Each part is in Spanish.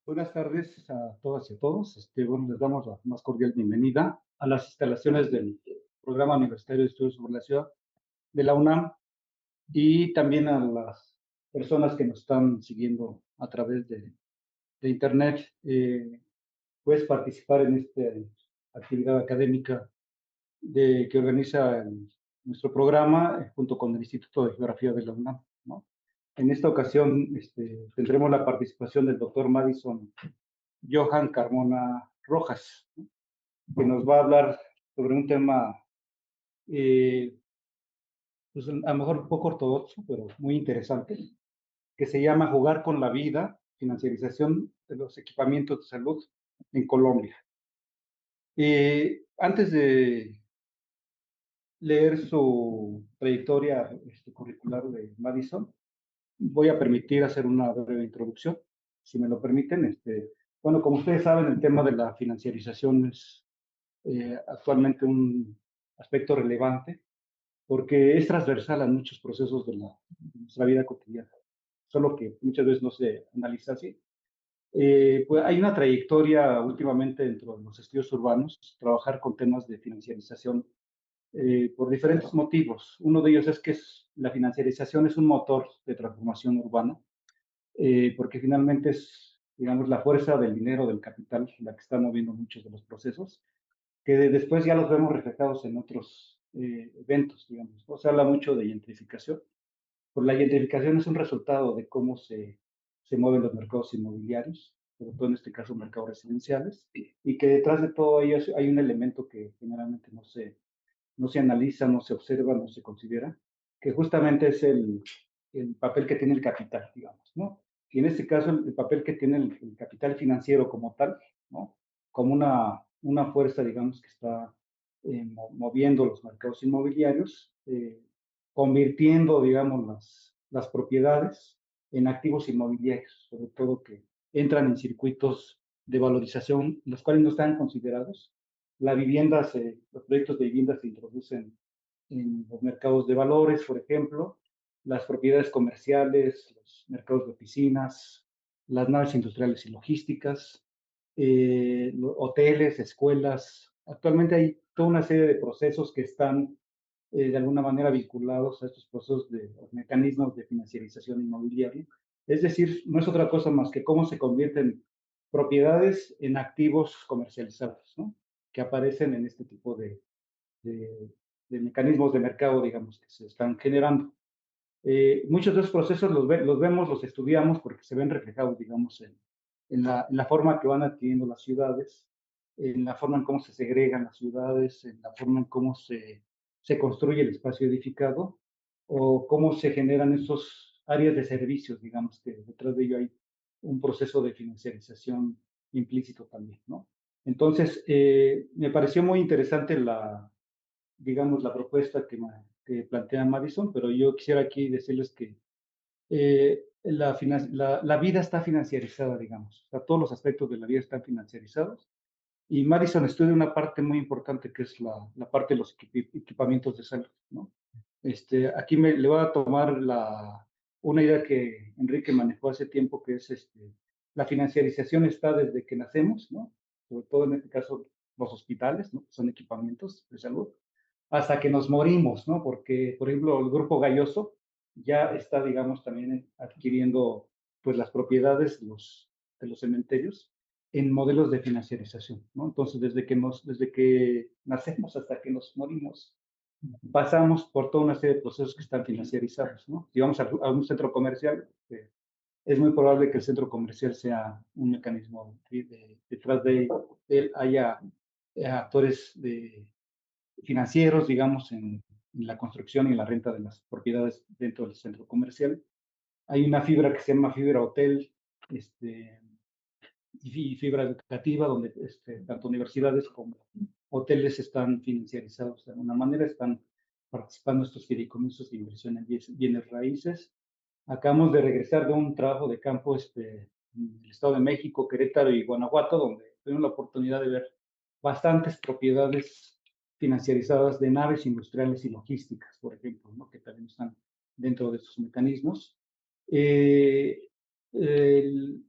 Buenas tardes a todas y a todos. Bueno, les damos la más cordial bienvenida a las instalaciones del Programa Universitario de Estudios sobre la Ciudad de la UNAM y también a las personas que nos están siguiendo a través de Internet. Puedes participar en esta actividad académica que organiza nuestro programa junto con el Instituto de Geografía de la UNAM, ¿no? En esta ocasión tendremos la participación del doctor Madison Johan Carmona Rojas, ¿no? Que nos va a hablar sobre un tema, eh, pues a lo mejor un poco ortodoxo, pero muy interesante, que se llama Jugar con la vida, financiarización de los equipamientos de salud en Colombia. Antes de leer su trayectoria curricular de Madison, voy a permitir hacer una breve introducción, si me lo permiten. Bueno, como ustedes saben, el tema de la financiarización es actualmente un aspecto relevante porque es transversal a muchos procesos de nuestra vida cotidiana, solo que muchas veces no se analiza así. Pues hay una trayectoria últimamente dentro de los estudios urbanos, trabajar con temas de financiarización por diferentes motivos. Uno de ellos es que la financiarización es un motor de transformación urbana, porque finalmente es, digamos, la fuerza del dinero, del capital, la que está moviendo muchos de los procesos que después ya los vemos reflejados en otros eventos, digamos, ¿no? Se habla mucho de gentrificación. Pues la gentrificación es un resultado de cómo se mueven los mercados inmobiliarios, sobre todo en este caso mercados residenciales, y que detrás de todo ello hay un elemento que generalmente no se analiza, no se observa, no se considera, que justamente es el papel que tiene el capital, digamos, ¿no? Y en este caso, el papel que tiene el capital financiero como tal, ¿no? Como una fuerza, digamos, que está moviendo los mercados inmobiliarios, convirtiendo, digamos, las propiedades en activos inmobiliarios, sobre todo que entran en circuitos de valorización, los cuales no están considerados. Los proyectos de vivienda se introducen en los mercados de valores, por ejemplo, las propiedades comerciales, los mercados de oficinas, las naves industriales y logísticas, hoteles, escuelas. Actualmente hay toda una serie de procesos que están de alguna manera vinculados a estos procesos de los mecanismos de financiarización inmobiliaria. Es decir, no es otra cosa más que cómo se convierten propiedades en activos comercializables, ¿no? Que aparecen en este tipo de, de mecanismos de mercado, digamos, que se están generando. Muchos de esos procesos los vemos, los estudiamos porque se ven reflejados, digamos, en la forma que van adquiriendo las ciudades, en la forma en cómo se segregan las ciudades, en la forma en cómo se construye el espacio edificado o cómo se generan esos áreas de servicios, digamos, que detrás de ello hay un proceso de financiarización implícito también, ¿no? Entonces, me pareció muy interesante digamos, la propuesta que plantea Madison, pero yo quisiera aquí decirles que la vida está financiarizada, digamos. O sea, todos los aspectos de la vida están financiarizados. Y Madison estudia una parte muy importante que es la parte de los equipamientos de salud, ¿no? Aquí le voy a tomar una idea que Enrique manejó hace tiempo, que es la financiarización está desde que nacemos, ¿no? Sobre todo en este caso los hospitales, ¿no? Son equipamientos de salud, hasta que nos morimos, ¿no? Porque, por ejemplo, el grupo Galloso ya está, digamos, también adquiriendo pues las propiedades de los cementerios en modelos de financiarización, ¿no? Entonces, desde que nacemos hasta que nos morimos, pasamos por toda una serie de procesos que están financiarizados, ¿no? Si vamos a un centro comercial, es muy probable que el centro comercial sea un mecanismo detrás de él haya actores financieros, digamos, en la construcción y en la renta de las propiedades dentro del centro comercial. Hay una fibra que se llama fibra hotel, este, y fibra educativa, donde tanto universidades como hoteles están financiarizados de alguna manera, están participando en estos fideicomisos de inversión en bienes raíces. Acabamos de regresar de un trabajo de campo en el Estado de México, Querétaro y Guanajuato, donde tuvimos la oportunidad de ver bastantes propiedades financiarizadas de naves industriales y logísticas, por ejemplo, ¿no? Que también están dentro de estos mecanismos. Eh, el,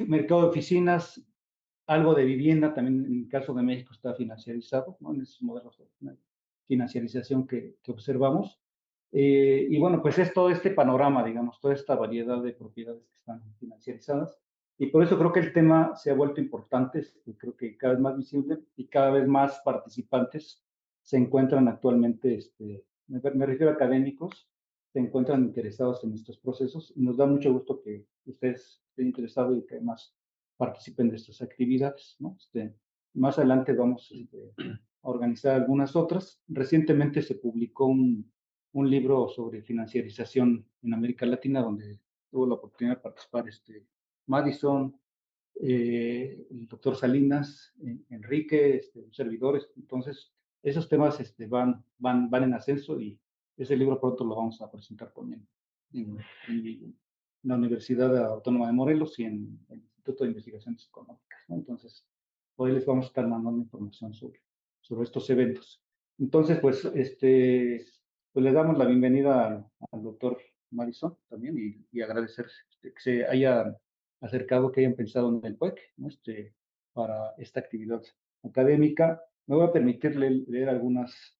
mercado de oficinas, algo de vivienda, también en el caso de México está financiarizado, ¿no? En esos modelos de financiarización que observamos. Y bueno, pues es todo este panorama, digamos, toda esta variedad de propiedades que están financiarizadas. Y por eso creo que el tema se ha vuelto importante, creo que cada vez más visible y cada vez más participantes se encuentran actualmente, me refiero a académicos, se encuentran interesados en estos procesos y nos da mucho gusto que ustedes estén interesados y que además participen de estas actividades, ¿no? Más adelante vamos a organizar algunas otras. Recientemente se publicó un libro sobre financiarización en América Latina, donde tuvo la oportunidad de participar Madison, el doctor Salinas, Enrique, servidores. Entonces, esos temas van en ascenso y ese libro pronto lo vamos a presentar también en la Universidad Autónoma de Morelos y en el Instituto de Investigaciones Económicas, ¿no? Entonces, hoy les vamos a estar mandando información sobre estos eventos. Entonces, pues le damos la bienvenida al doctor Madison también y agradecer que se haya acercado, que hayan pensado en el PUEC, ¿no? Para esta actividad académica. Me voy a permitir leer algunas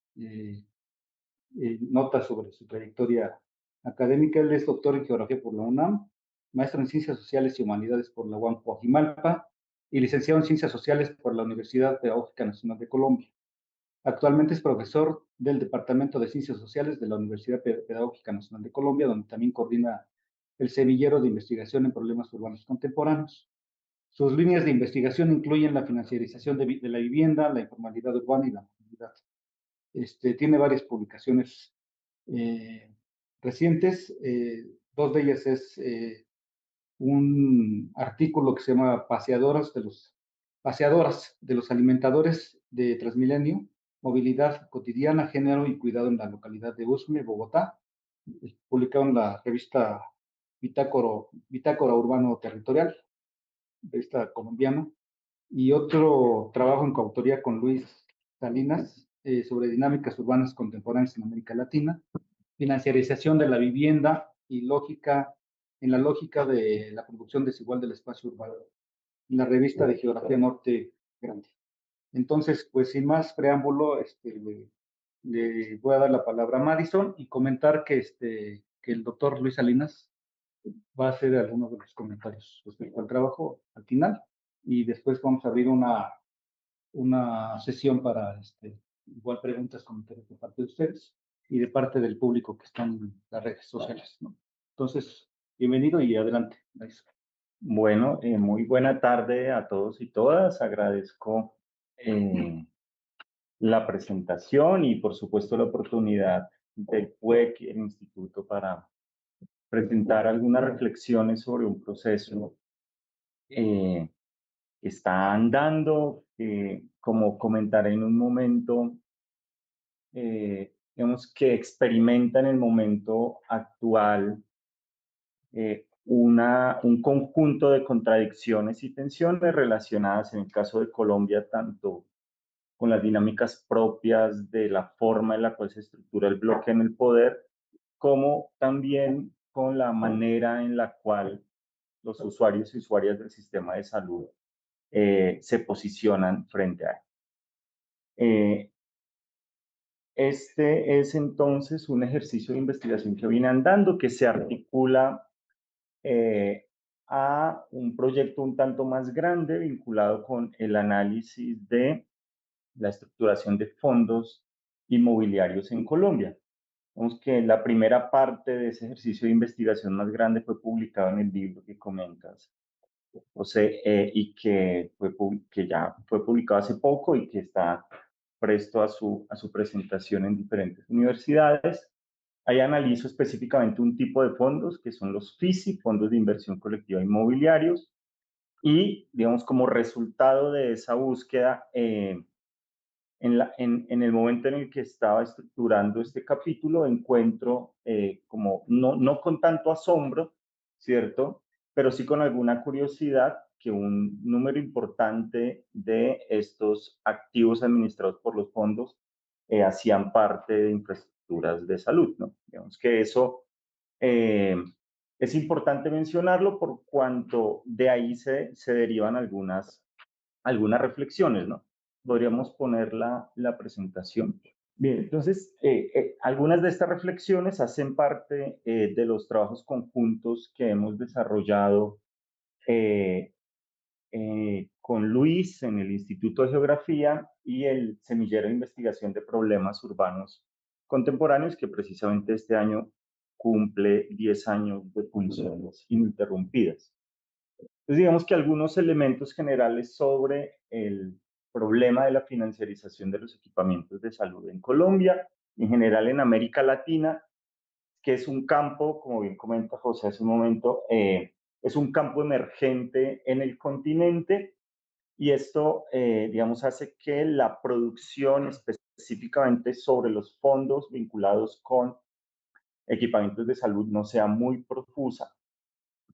notas sobre su trayectoria académica. Él es doctor en Geografía por la UNAM, maestro en Ciencias Sociales y Humanidades por la UAM Coajimalpa y licenciado en Ciencias Sociales por la Universidad Pedagógica Nacional de Colombia. Actualmente es profesor del Departamento de Ciencias Sociales de la Universidad Pedagógica Nacional de Colombia, donde también coordina el semillero de investigación en problemas urbanos contemporáneos. Sus líneas de investigación incluyen la financiarización de la vivienda, la informalidad urbana y la movilidad. Tiene varias publicaciones eh, recientes. Dos de ellas es un artículo que se llama Paseadoras de los alimentadores de Transmilenio, movilidad cotidiana, género y cuidado en la localidad de Usme, Bogotá, publicado en la revista Bitácora Urbano Territorial, revista colombiana, y otro trabajo en coautoría con Luis Salinas sobre dinámicas urbanas contemporáneas en América Latina, financiarización de la vivienda y en la lógica de la producción desigual del espacio urbano, en la revista de Geografía Norte Grande. Entonces, pues sin más preámbulo, le voy a dar la palabra a Madison y comentar que el doctor Luis Salinas va a hacer algunos de los comentarios respecto al trabajo al final y después vamos a abrir una sesión para igual preguntas, comentarios de parte de ustedes y de parte del público que están en las redes sociales, ¿no? Entonces, bienvenido y adelante. Nice. Bueno, muy buena tarde a todos y todas. Agradezco la presentación y, por supuesto, la oportunidad del PUEC y el Instituto para presentar algunas reflexiones sobre un proceso que está andando. Como comentaré en un momento, digamos que experimenta en el momento actual un conjunto de contradicciones y tensiones relacionadas, en el caso de Colombia, tanto con las dinámicas propias de la forma en la cual se estructura el bloque en el poder, como también con la manera en la cual los usuarios y usuarias del sistema de salud se posicionan frente a él. Este es entonces un ejercicio de investigación que viene andando, que se articula a un proyecto un tanto más grande vinculado con el análisis de la estructuración de fondos inmobiliarios en Colombia. Vemos que la primera parte de ese ejercicio de investigación más grande fue publicado en el libro que comentas, José, y que ya fue publicado hace poco y que está presto a su presentación en diferentes universidades. Ahí analizo específicamente un tipo de fondos que son los FISI, Fondos de Inversión Colectiva Inmobiliarios, y digamos como resultado de esa búsqueda, en el momento en el que estaba estructurando este capítulo, encuentro como, no con tanto asombro, ¿cierto? Pero sí con alguna curiosidad, que un número importante de estos activos administrados por los fondos hacían parte de infraestructuras de salud, ¿no? Digamos que eso Es importante mencionarlo por cuanto de ahí se derivan algunas reflexiones, ¿no? Podríamos poner la presentación. Bien, entonces, algunas de estas reflexiones hacen parte de los trabajos conjuntos que hemos desarrollado eh, con Luis en el Instituto de Geografía y el Semillero de Investigación de Problemas Urbanos Contemporáneos, que precisamente este año cumple 10 años de funciones ininterrumpidas. Entonces, digamos que algunos elementos generales sobre el problema de la financiarización de los equipamientos de salud en Colombia, en general en América Latina, que es un campo, como bien comenta José hace un momento, es un campo emergente en el continente y esto, digamos, hace que la producción específicamente sobre los fondos vinculados con equipamientos de salud no sea muy profusa,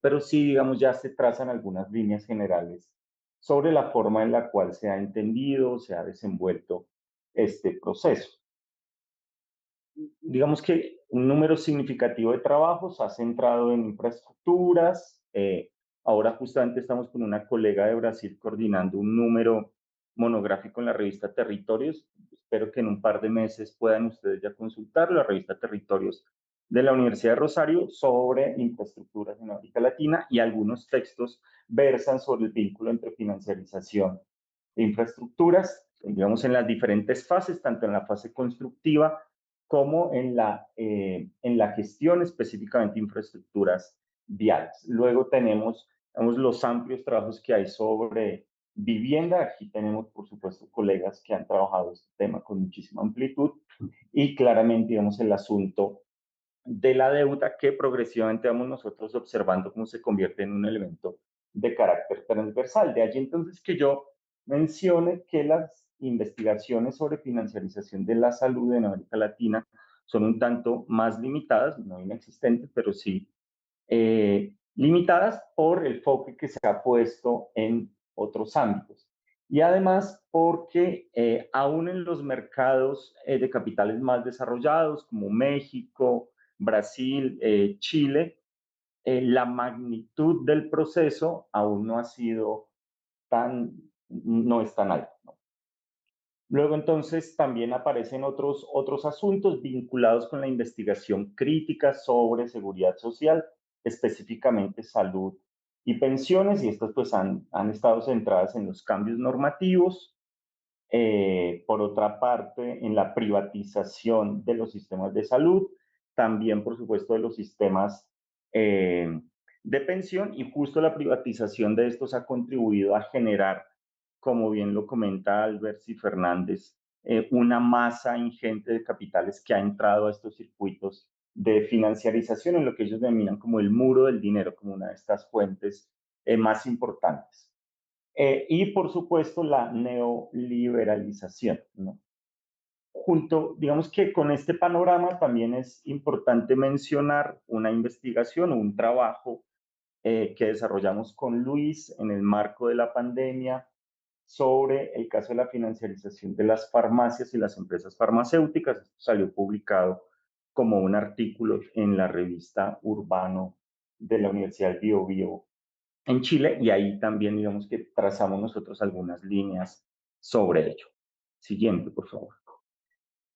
pero sí, digamos, ya se trazan algunas líneas generales sobre la forma en la cual se ha entendido, se ha desenvuelto este proceso. Digamos que un número significativo de trabajos ha centrado en infraestructuras. Ahora justamente estamos con una colega de Brasil coordinando un número monográfico en la revista Territorios. Espero que en un par de meses puedan ustedes ya consultarlo, la revista Territorios de la Universidad de Rosario sobre infraestructuras en América Latina, y algunos textos versan sobre el vínculo entre financiarización e infraestructuras, digamos, en las diferentes fases, tanto en la fase constructiva como en la gestión específicamente de infraestructuras viales. Luego tenemos, digamos, los amplios trabajos que hay sobre vivienda. Aquí tenemos, por supuesto, colegas que han trabajado este tema con muchísima amplitud y claramente, digamos, el asunto de la deuda que progresivamente vamos nosotros observando cómo se convierte en un elemento de carácter transversal. De allí entonces que yo mencione que las investigaciones sobre financiarización de la salud en América Latina son un tanto más limitadas, no inexistentes, pero sí limitadas por el foco que se ha puesto en otros ámbitos. Y además porque aún en los mercados de capitales más desarrollados como México, Brasil, Chile, la magnitud del proceso aún no ha sido no es tan alta, ¿no? Luego entonces también aparecen otros asuntos vinculados con la investigación crítica sobre seguridad social, específicamente salud y pensiones, y estas pues han estado centradas en los cambios normativos, por otra parte en la privatización de los sistemas de salud, también por supuesto de los sistemas eh, de pensión, y justo la privatización de estos ha contribuido a generar, como bien lo comenta Alberto Fernández, una masa ingente de capitales que ha entrado a estos circuitos de financiarización en lo que ellos denominan como el muro del dinero, como una de estas fuentes más importantes. Y por supuesto la neoliberalización, ¿no? Junto, digamos que con este panorama también es importante mencionar una investigación o un trabajo que desarrollamos con Luis en el marco de la pandemia sobre el caso de la financiarización de las farmacias y las empresas farmacéuticas. Esto salió publicado como un artículo en la revista Urbano de la Universidad Bio Bio en Chile, y ahí también digamos que trazamos nosotros algunas líneas sobre ello. Siguiente, por favor.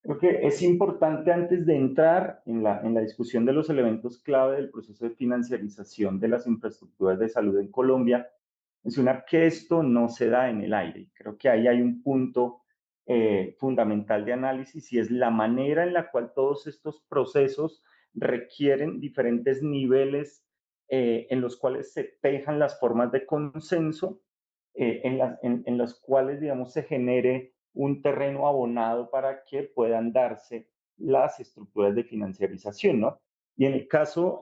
Creo que es importante antes de entrar en la discusión de los elementos clave del proceso de financiarización de las infraestructuras de salud en Colombia, mencionar que esto no se da en el aire. Creo que ahí hay un punto fundamental de análisis, y es la manera en la cual todos estos procesos requieren diferentes niveles en los cuales se tejan las formas de consenso, en los cuales, digamos, se genere un terreno abonado para que puedan darse las estructuras de financiarización, ¿no? Y en el caso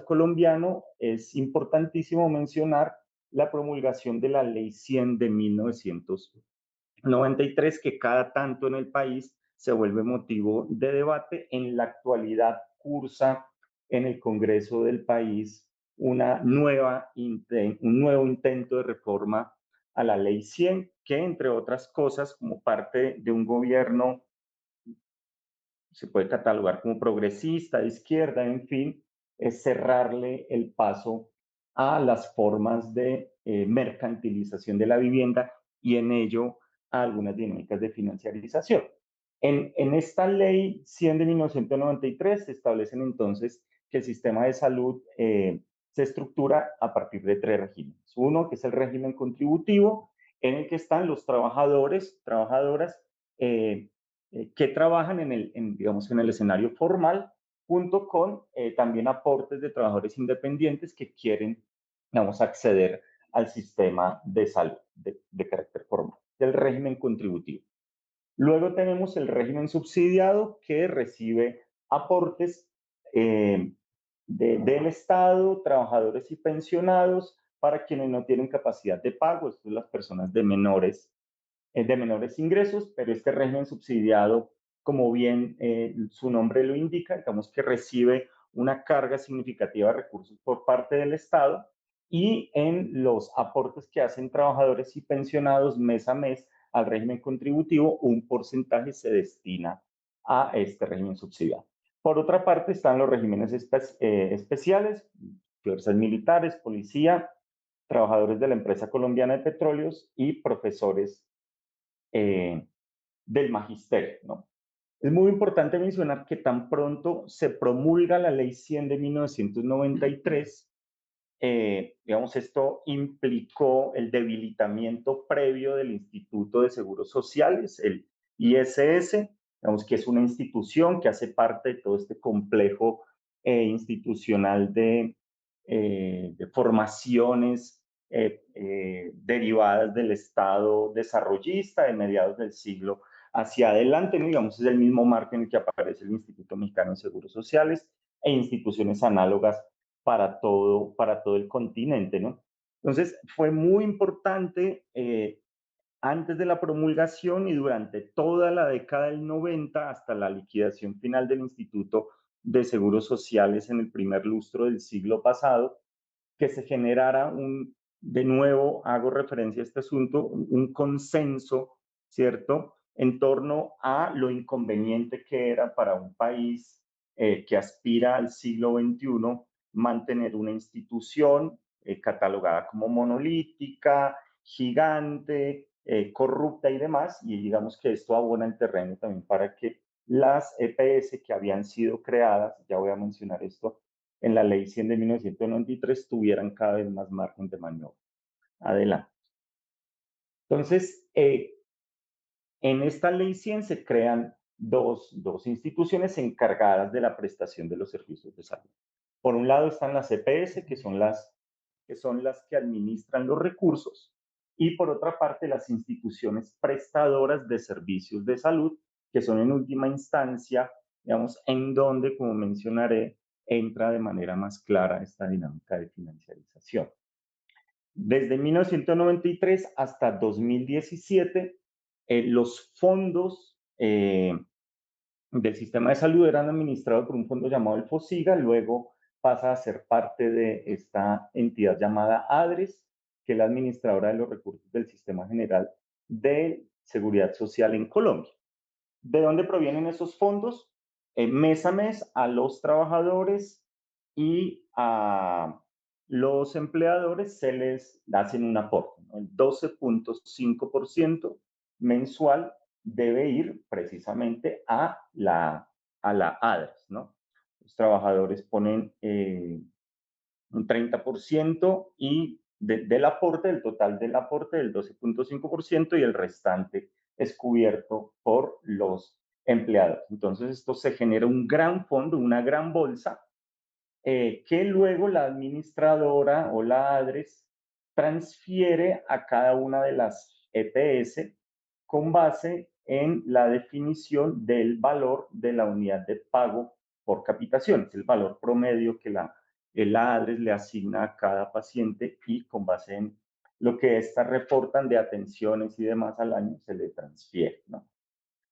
colombiano es importantísimo mencionar la promulgación de la Ley 100 de 1993, que cada tanto en el país se vuelve motivo de debate. En la actualidad cursa en el Congreso del país un nuevo intento de reforma a la Ley 100, que entre otras cosas, como parte de un gobierno, se puede catalogar como progresista, de izquierda, en fin, es cerrarle el paso a las formas de mercantilización de la vivienda y en ello a algunas dinámicas de financiarización. En esta ley 100 de 1993 se establecen entonces que el sistema de salud se estructura a partir de tres regímenes. Uno, que es el régimen contributivo, en el que están los trabajadores, trabajadoras que trabajan digamos, en el escenario formal, junto con también aportes de trabajadores independientes que quieren, digamos, acceder al sistema de salud de carácter formal, del régimen contributivo. Luego tenemos el régimen subsidiado que recibe aportes eh, del Estado, trabajadores y pensionados para quienes no tienen capacidad de pago, esto es las personas de menores ingresos, pero este régimen subsidiado, como bien su nombre lo indica, digamos que recibe una carga significativa de recursos por parte del Estado y en los aportes que hacen trabajadores y pensionados mes a mes al régimen contributivo, un porcentaje se destina a este régimen subsidiado. Por otra parte están los regímenes especiales, fuerzas militares, policía, trabajadores de la empresa colombiana de petróleos y profesores eh, del magisterio, ¿no? Es muy importante mencionar que tan pronto se promulga la Ley 100 de 1993, digamos, esto implicó el debilitamiento previo del Instituto de Seguros Sociales, el ISS, digamos que es una institución que hace parte de todo este complejo institucional de formaciones derivadas del Estado desarrollista de mediados del siglo hacia adelante, ¿no? Digamos, es el mismo marco en el que aparece el Instituto Mexicano de Seguros Sociales e instituciones análogas para todo el continente, ¿no? Entonces, fue muy importante antes de la promulgación y durante toda la década del 90 hasta la liquidación final del Instituto de Seguros Sociales en el primer lustro del siglo pasado, que se generara de nuevo hago referencia a este asunto, un consenso, ¿cierto?, en torno a lo inconveniente que era para un país que aspira al siglo XXI mantener una institución catalogada como monolítica, gigante, corrupta y demás, y digamos que esto abona el terreno también para que las EPS que habían sido creadas, ya voy a mencionar esto, en la ley 100 de 1993 tuvieran cada vez más margen de maniobra. Adelante. Entonces, en esta ley 100 se crean dos instituciones encargadas de la prestación de los servicios de salud. Por un lado están las EPS, que son las que administran los recursos, y por otra parte las instituciones prestadoras de servicios de salud, que son en última instancia, digamos, en donde, como mencionaré, entra de manera más clara esta dinámica de financiarización. Desde 1993 hasta 2017, los fondos del sistema de salud eran administrados por un fondo llamado el FOSIGA, luego pasa a ser parte de esta entidad llamada ADRES, que es la administradora de los recursos del Sistema General de Seguridad Social en Colombia. ¿De dónde provienen esos fondos? Mes a mes a los trabajadores y a los empleadores se les hacen un aporte, ¿no? El 12.5% mensual debe ir precisamente a la ADRES, ¿no? Los trabajadores ponen un 30% y del aporte, del total del aporte del 12.5% y el restante es cubierto por los empleados. Entonces esto se genera un gran fondo, una gran bolsa que luego la administradora o la ADRES transfiere a cada una de las EPS con base en la definición del valor de la unidad de pago por capitación, es el valor promedio que el ADRES le asigna a cada paciente y con base en lo que éstas reportan de atenciones y demás al año se le transfiere, ¿no?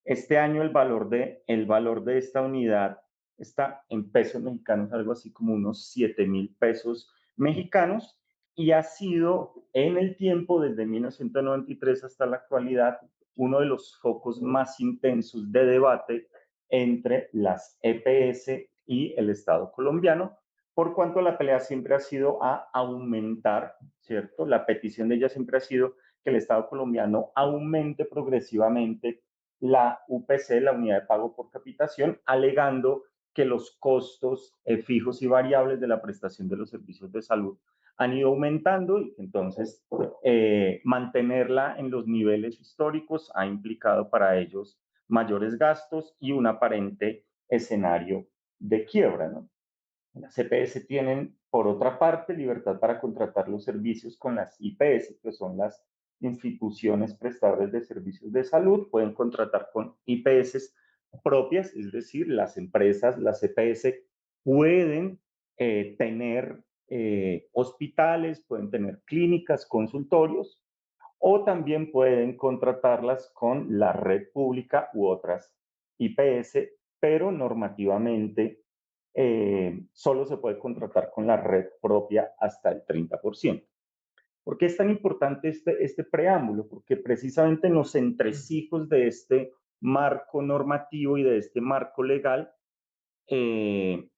Este año el valor de esta unidad está en pesos mexicanos, algo así como unos 7,000 pesos mexicanos, y ha sido en el tiempo, desde 1993 hasta la actualidad, uno de los focos más intensos de debate entre las EPS y el Estado colombiano, por cuanto la pelea siempre ha sido a aumentar, ¿cierto? La petición de ella siempre ha sido que el Estado colombiano aumente progresivamente la UPC, la unidad de pago por capitación, alegando que los costos fijos y variables de la prestación de los servicios de salud han ido aumentando y entonces mantenerla en los niveles históricos ha implicado para ellos mayores gastos y un aparente escenario de quiebra, ¿no? Las EPS tienen, por otra parte, libertad para contratar los servicios con las IPS, que son las instituciones prestadoras de servicios de salud. Pueden contratar con IPS propias, es decir, las empresas, las EPS pueden tener hospitales, pueden tener clínicas, consultorios, o también pueden contratarlas con la red pública u otras IPS, pero normativamente solo se puede contratar con la red propia hasta el 30%. ¿Por qué es tan importante este preámbulo? Porque precisamente en los entresijos de este marco normativo y de este marco legal, eh,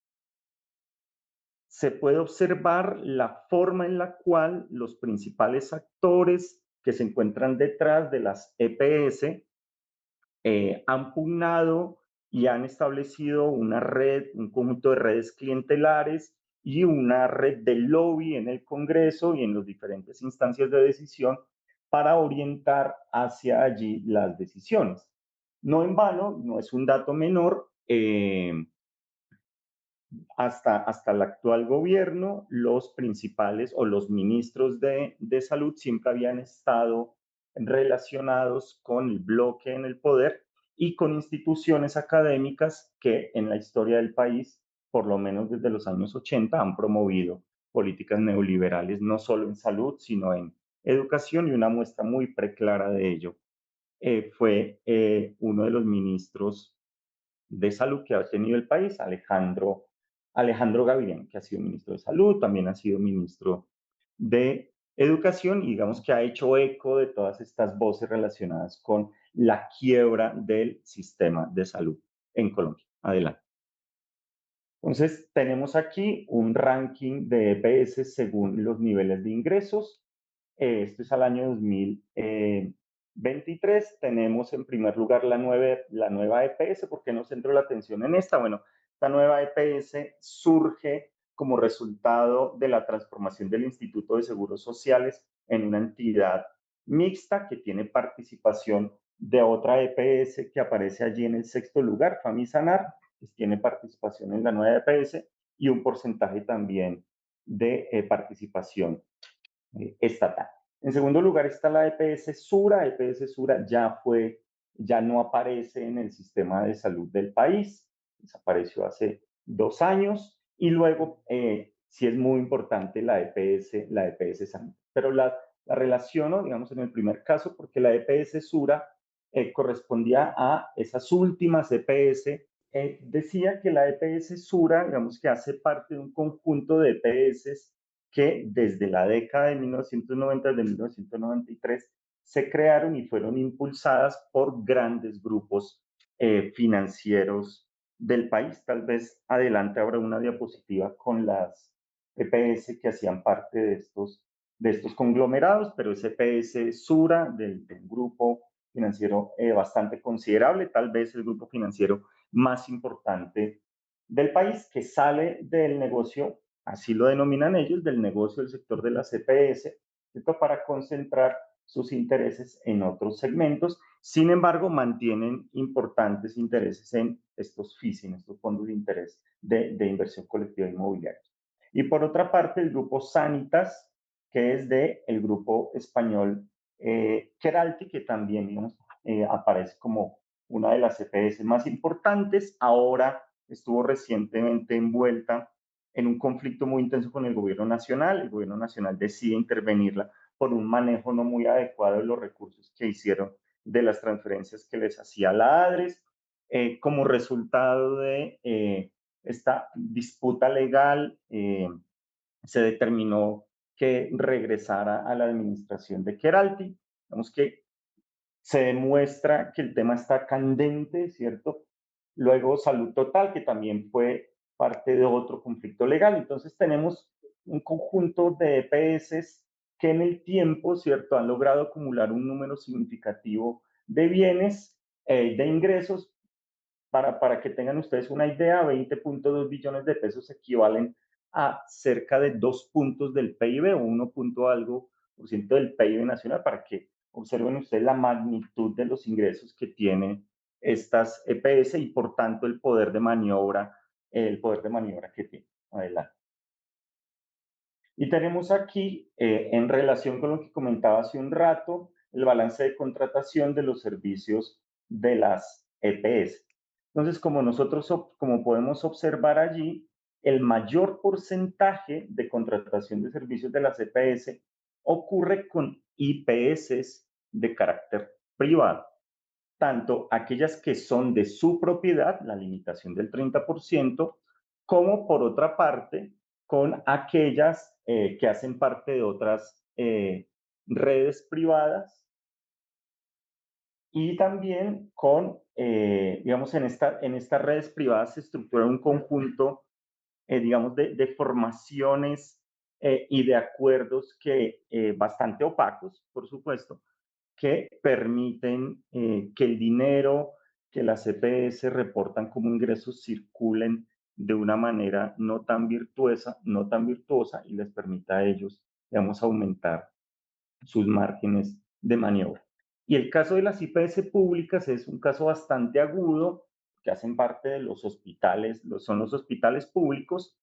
se puede observar la forma en la cual los principales actores que se encuentran detrás de las EPS han pugnado y han establecido una red, un conjunto de redes clientelares y una red de lobby en el Congreso y en las diferentes instancias de decisión para orientar hacia allí las decisiones. No en vano, no es un dato menor, hasta el actual gobierno, los principales o los ministros de salud siempre habían estado relacionados con el bloque en el poder y con instituciones académicas que en la historia del país, por lo menos desde los años 80, han promovido políticas neoliberales, no solo en salud, sino en educación, y una muestra muy preclara de ello fue uno de los ministros de salud que ha tenido el país, Alejandro Gaviria, que ha sido ministro de salud, también ha sido ministro de educación y digamos que ha hecho eco de todas estas voces relacionadas con la quiebra del sistema de salud en Colombia. Adelante. Entonces, tenemos aquí un ranking de EPS según los niveles de ingresos. Esto es al año 2023. Tenemos en primer lugar la nueva EPS. ¿Por qué no centro la atención en esta? Bueno, esta nueva EPS surge como resultado de la transformación del Instituto de Seguros Sociales en una entidad mixta que tiene participación de otra EPS que aparece allí en el sexto lugar, Famisanar, que tiene participación en la nueva EPS y un porcentaje también de participación estatal. En segundo lugar está la EPS Sura. EPS Sura ya no aparece en el sistema de salud del país, desapareció hace 2 años. Y luego, sí es muy importante la EPS Sanidad. Pero la relaciono, digamos, en el primer caso, porque la EPS Sura correspondía a esas últimas EPS. Decía que la EPS Sura, digamos que hace parte de un conjunto de EPS que desde la década de 1990, de 1993, se crearon y fueron impulsadas por grandes grupos financieros del país. Tal vez adelante habrá una diapositiva con las EPS que hacían parte de estos conglomerados, pero es EPS Sura del grupo financiero bastante considerable, tal vez el grupo financiero más importante del país, que sale del negocio, así lo denominan ellos, del negocio del sector de las EPS, ¿cierto? Para concentrar sus intereses en otros segmentos. Sin embargo, mantienen importantes intereses en estos FIS, en estos fondos de interés de inversión colectiva inmobiliaria. Y por otra parte, el grupo Sanitas, que es del grupo español Keralty, que también digamos, aparece como una de las EPS más importantes. Ahora estuvo recientemente envuelta en un conflicto muy intenso con el gobierno nacional. El gobierno nacional decide intervenirla por un manejo no muy adecuado de los recursos que hicieron de las transferencias que les hacía la ADRES. Como resultado de esta disputa legal, se determinó que regresara a la administración de Keralty. Vemos que se demuestra que el tema está candente, ¿cierto? Luego Salud Total, que también fue parte de otro conflicto legal. Entonces tenemos un conjunto de EPS que en el tiempo, ¿cierto?, han logrado acumular un número significativo de bienes, de ingresos. Para que tengan ustedes una idea, 20.2 billones de pesos equivalen a cerca de 2 puntos del PIB o 1 punto algo por ciento del PIB nacional, para que observen ustedes la magnitud de los ingresos que tienen estas EPS y por tanto el poder de maniobra que tienen. Adelante. Y tenemos aquí, en relación con lo que comentaba hace un rato, el balance de contratación de los servicios de las EPS. Entonces, como podemos observar allí, el mayor porcentaje de contratación de servicios de las EPS ocurre con IPS de carácter privado, tanto aquellas que son de su propiedad, la limitación del 30%, como por otra parte, con aquellas que hacen parte de otras redes privadas y también con, digamos, en estas redes privadas se estructura un conjunto, digamos, de formaciones y de acuerdos que bastante opacos, por supuesto, que permiten que el dinero que las CPS reportan como ingresos circulen de una manera no tan virtuosa y les permita a ellos, digamos, aumentar sus márgenes de maniobra. Y el caso de las IPS públicas es un caso bastante agudo, que hacen parte de los hospitales, son los hospitales públicos,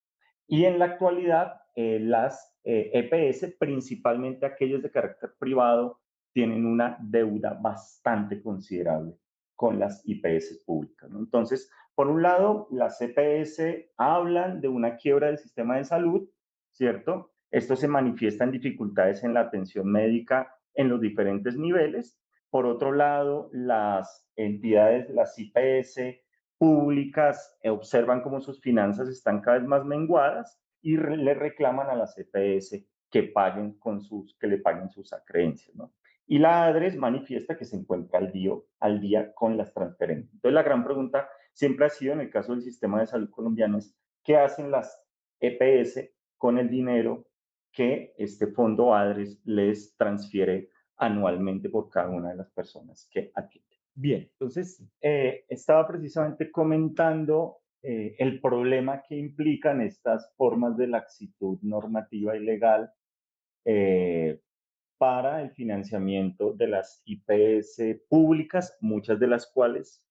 y en la actualidad las EPS, principalmente aquellas de carácter privado, tienen una deuda bastante considerable con las IPS públicas, ¿no? Entonces, por un lado, las EPS hablan de una quiebra del sistema de salud, ¿cierto? Esto se manifiesta en dificultades en la atención médica en los diferentes niveles. Por otro lado, las entidades, las IPS públicas, observan cómo sus finanzas están cada vez más menguadas y le reclaman a las EPS que le paguen sus acreencias, ¿no? Y la ADRES manifiesta que se encuentra al día con las transferencias. Entonces, la gran pregunta siempre ha sido, en el caso del sistema de salud colombiano, es ¿qué hacen las EPS con el dinero que este fondo ADRES les transfiere anualmente por cada una de las personas que atienden? Bien, entonces estaba precisamente comentando el problema que implican estas formas de laxitud normativa y legal eh, para el financiamiento de las IPS públicas, muchas de las cuales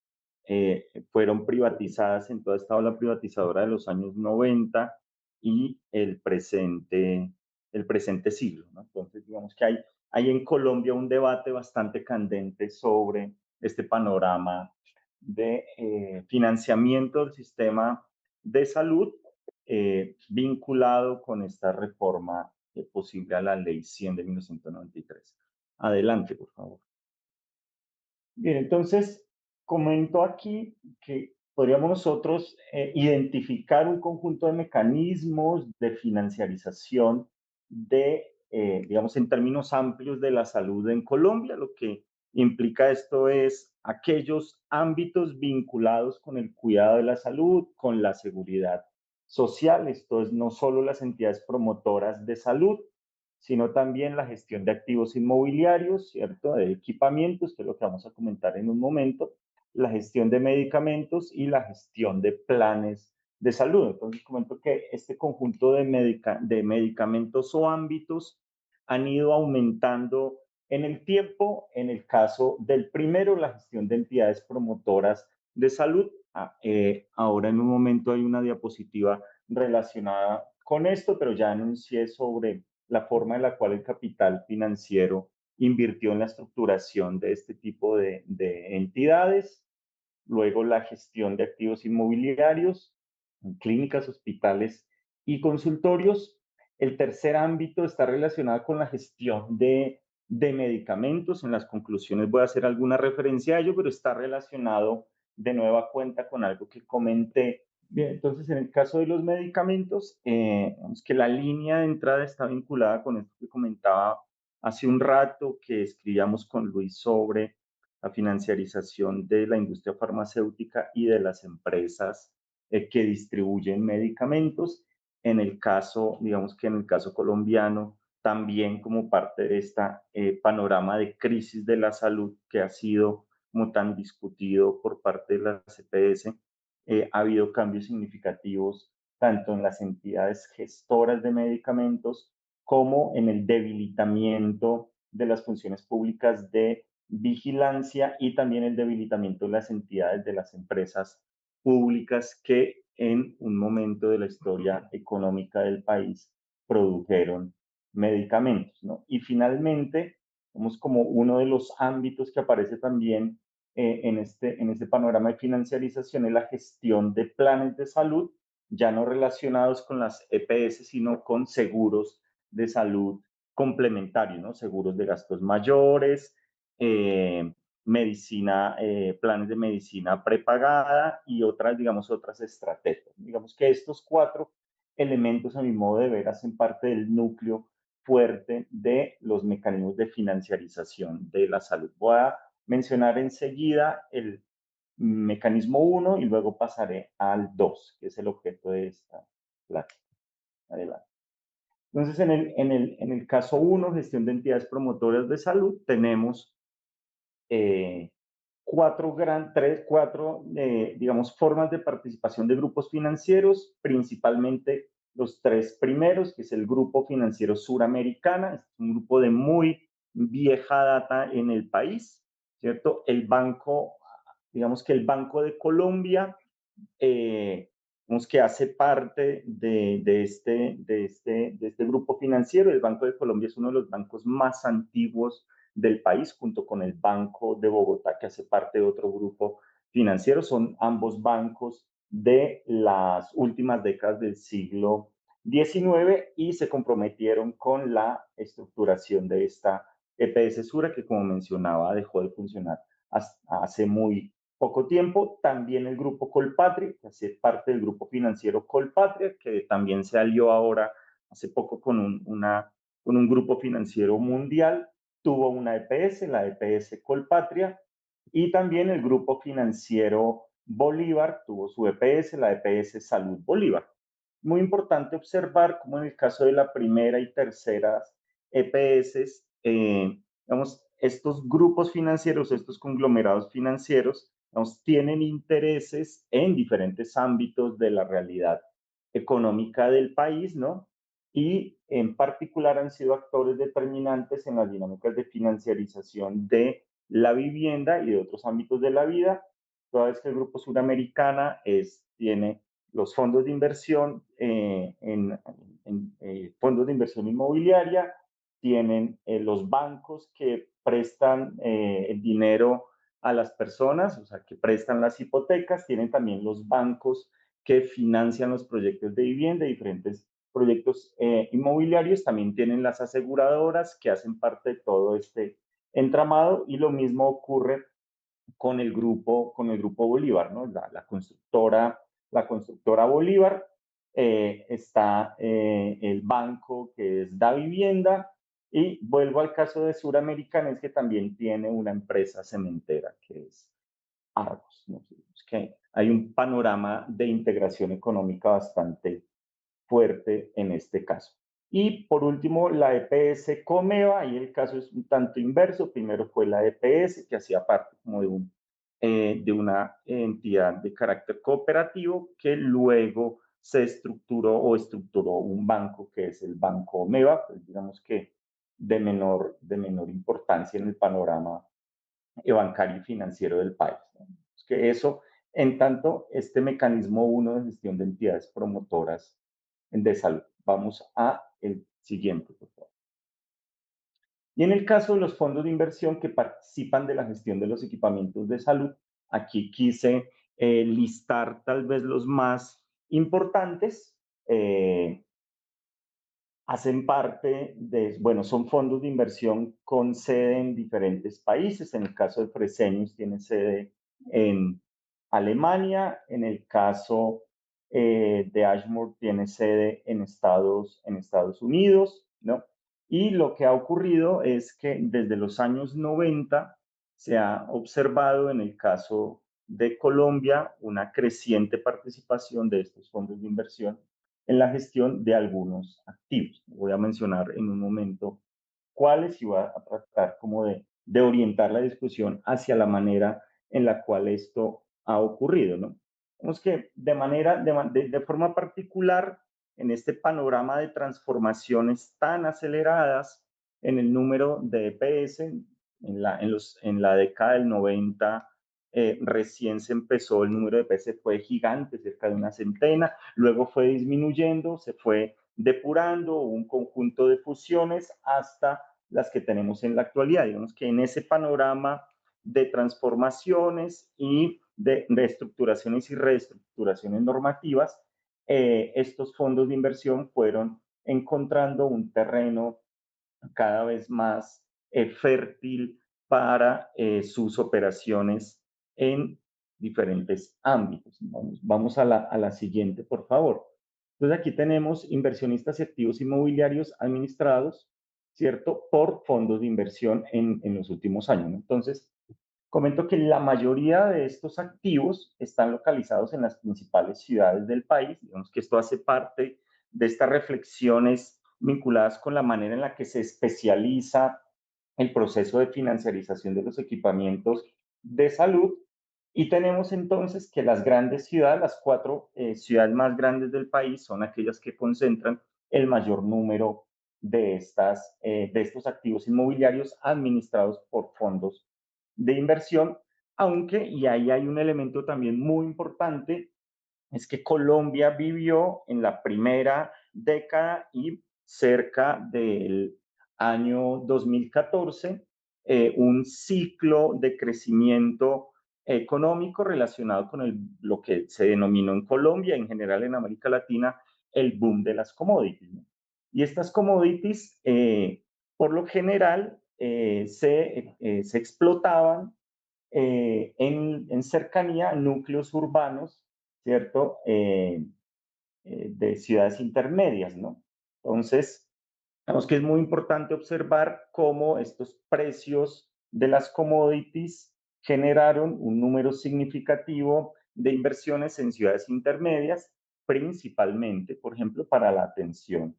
fueron privatizadas en toda esta ola privatizadora de los años 90 y el presente siglo, ¿no? Entonces, digamos que hay en Colombia un debate bastante candente sobre este panorama de financiamiento del sistema de salud vinculado con esta reforma posible a la Ley 100 de 1993. Adelante, por favor. Bien, entonces comento aquí que podríamos nosotros identificar un conjunto de mecanismos de financiarización digamos, en términos amplios de la salud en Colombia. Lo que implica esto es aquellos ámbitos vinculados con el cuidado de la salud, con la seguridad social. Esto es no solo las entidades promotoras de salud, sino también la gestión de activos inmobiliarios, ¿cierto? De equipamientos, que es lo que vamos a comentar en un momento, la gestión de medicamentos y la gestión de planes de salud. Entonces, comento que este conjunto de medicamentos o ámbitos han ido aumentando en el tiempo. En el caso del primero, la gestión de entidades promotoras de salud. Ahora en un momento hay una diapositiva relacionada con esto, pero ya anuncié sobre la forma en la cual el capital financiero invirtió en la estructuración de este tipo de entidades. Luego la gestión de activos inmobiliarios, clínicas, hospitales y consultorios. El tercer ámbito está relacionado con la gestión de medicamentos. En las conclusiones voy a hacer alguna referencia a ello, pero está relacionado de nueva cuenta con algo que comenté. Bien, entonces en el caso de los medicamentos, vemos que la línea de entrada está vinculada con esto que comentaba hace un rato, que escribíamos con Luis sobre la financiarización de la industria farmacéutica y de las empresas que distribuyen medicamentos. En el caso, digamos que en el caso colombiano, también como parte de esta panorama de crisis de la salud que ha sido como tan discutido por parte de las EPS, ha habido cambios significativos tanto en las entidades gestoras de medicamentos como en el debilitamiento de las funciones públicas de vigilancia y también el debilitamiento de las entidades de las empresas públicas que en un momento de la historia económica del país produjeron medicamentos, ¿no? Y finalmente, vemos como uno de los ámbitos que aparece también en este panorama de financiarización es la gestión de planes de salud, ya no relacionados con las EPS, sino con seguros de salud complementarios, ¿no? Seguros de gastos mayores, medicina, planes de medicina prepagada y otras, digamos, otras estrategias. Digamos que estos cuatro elementos, a mi modo de ver, hacen parte del núcleo fuerte de los mecanismos de financiarización de la salud. Voy a mencionar enseguida el mecanismo 1 y luego pasaré al 2, que es el objeto de esta plática. Adelante. Entonces, en el caso 1, gestión de entidades promotoras de salud, tenemos cuatro, digamos, formas de participación de grupos financieros, principalmente los tres primeros, que es el Grupo Financiero Suramericana, es un grupo de muy vieja data en el país, ¿cierto? El banco, digamos que el Banco de Colombia, digamos que hace parte de este grupo financiero. El Banco de Colombia es uno de los bancos más antiguos del país, junto con el Banco de Bogotá, que hace parte de otro grupo financiero. Son ambos bancos de las últimas décadas del siglo XIX y se comprometieron con la estructuración de esta EPS Sura, que como mencionaba dejó de funcionar hace muy poco tiempo. También el grupo Colpatria, que hace parte del grupo financiero Colpatria, que también se alió ahora hace poco con un grupo financiero mundial, tuvo una EPS, la EPS Colpatria, y también el grupo financiero Bolívar tuvo su EPS, la EPS Salud Bolívar. Muy importante observar cómo en el caso de la primera y tercera EPS, digamos, estos grupos financieros, estos conglomerados financieros, digamos, tienen intereses en diferentes ámbitos de la realidad económica del país, ¿no? Y en particular han sido actores determinantes en las dinámicas de financiarización de la vivienda y de otros ámbitos de la vida, toda vez que el Grupo Suramericana tiene los fondos de inversión fondos de inversión inmobiliaria, tienen los bancos que prestan el dinero a las personas, o sea, que prestan las hipotecas, tienen también los bancos que financian los proyectos de vivienda, diferentes proyectos inmobiliarios, también tienen las aseguradoras que hacen parte de todo este entramado y lo mismo ocurre con el grupo Bolívar, ¿no? La constructora Bolívar, está el banco que es Da Vivienda y vuelvo al caso de Suramericana, es que también tiene una empresa cementera que es Argos, ¿no? Es que hay un panorama de integración económica bastante fuerte en este caso. Y por último, la EPS Comeva, ahí el caso es un tanto inverso. Primero fue la EPS, que hacía parte como de una entidad de carácter cooperativo, que luego se estructuró un banco que es el Banco Omeva, pues digamos que de menor importancia en el panorama bancario y financiero del país, ¿no? Es que eso, en tanto, este mecanismo 1 de gestión de entidades promotoras de salud. Vamos a el siguiente, por favor. Y en el caso de los fondos de inversión que participan de la gestión de los equipamientos de salud, aquí quise listar tal vez los más importantes. Hacen parte bueno, son fondos de inversión con sede en diferentes países. En el caso de Fresenius tiene sede en Alemania, en el caso de Ashmore tiene sede en Estados Unidos, ¿no? Y lo que ha ocurrido es que desde los años 90 se ha observado en el caso de Colombia una creciente participación de estos fondos de inversión en la gestión de algunos activos. Voy a mencionar en un momento cuáles y voy a tratar como de orientar la discusión hacia la manera en la cual esto ha ocurrido, ¿no? Vemos que de forma particular, en este panorama de transformaciones tan aceleradas en el número de EPS, en la década del 90, recién se empezó, el número de EPS fue gigante, cerca de una centena, luego fue disminuyendo, se fue depurando, un conjunto de fusiones hasta las que tenemos en la actualidad. Digamos que en ese panorama de transformaciones y de estructuraciones y reestructuraciones normativas, estos fondos de inversión fueron encontrando un terreno cada vez más fértil para sus operaciones en diferentes ámbitos. Vamos a la siguiente, por favor. Entonces aquí tenemos inversionistas y activos inmobiliarios administrados, ¿cierto? Por fondos de inversión en los últimos años. Entonces, comento que la mayoría de estos activos están localizados en las principales ciudades del país. Digamos que esto hace parte de estas reflexiones vinculadas con la manera en la que se especializa el proceso de financiarización de los equipamientos de salud. Y tenemos entonces que las grandes ciudades, las cuatro ciudades más grandes del país, son aquellas que concentran el mayor número de estos activos inmobiliarios administrados por fondos de inversión, aunque, y ahí hay un elemento también muy importante, es que Colombia vivió en la primera década y cerca del año 2014 un ciclo de crecimiento económico relacionado con lo que se denominó en Colombia, en general en América Latina, el boom de las commodities, ¿no? Y estas commodities, por lo general, se explotaban en cercanía a núcleos urbanos, ¿cierto? De ciudades intermedias, ¿no? Entonces, vemos que es muy importante observar cómo estos precios de las commodities generaron un número significativo de inversiones en ciudades intermedias, principalmente, por ejemplo, para la atención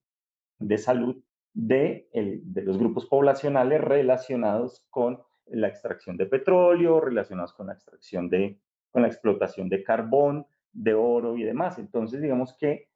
de salud de los grupos poblacionales relacionados con la extracción de petróleo, relacionados con la con la explotación de carbón, de oro y demás. Entonces, digamos que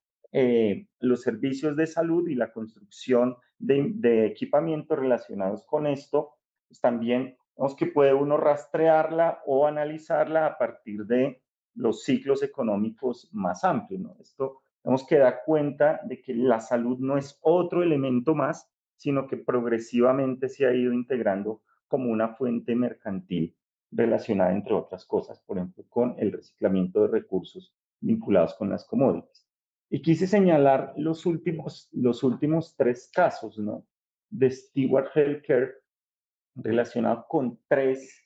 los servicios de salud y la construcción de equipamientos relacionados con esto, pues también vemos que puede uno rastrearla o analizarla a partir de los ciclos económicos más amplios, ¿no? Esto tenemos que dar cuenta de que la salud no es otro elemento más, sino que progresivamente se ha ido integrando como una fuente mercantil relacionada, entre otras cosas, por ejemplo, con el reciclamiento de recursos vinculados con las commodities. Y quise señalar los últimos tres casos, ¿no? De Steward Healthcare relacionado con tres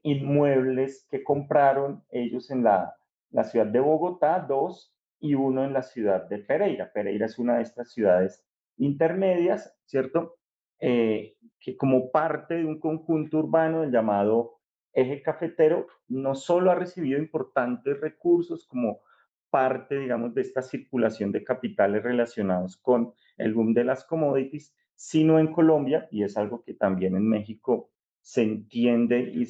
inmuebles que compraron ellos en la ciudad de Bogotá, dos, y uno en la ciudad de Pereira. Pereira es una de estas ciudades intermedias, ¿cierto? Que como parte de un conjunto urbano llamado Eje Cafetero, no solo ha recibido importantes recursos como parte, digamos, de esta circulación de capitales relacionados con el boom de las commodities, sino en Colombia, y es algo que también en México se entiende y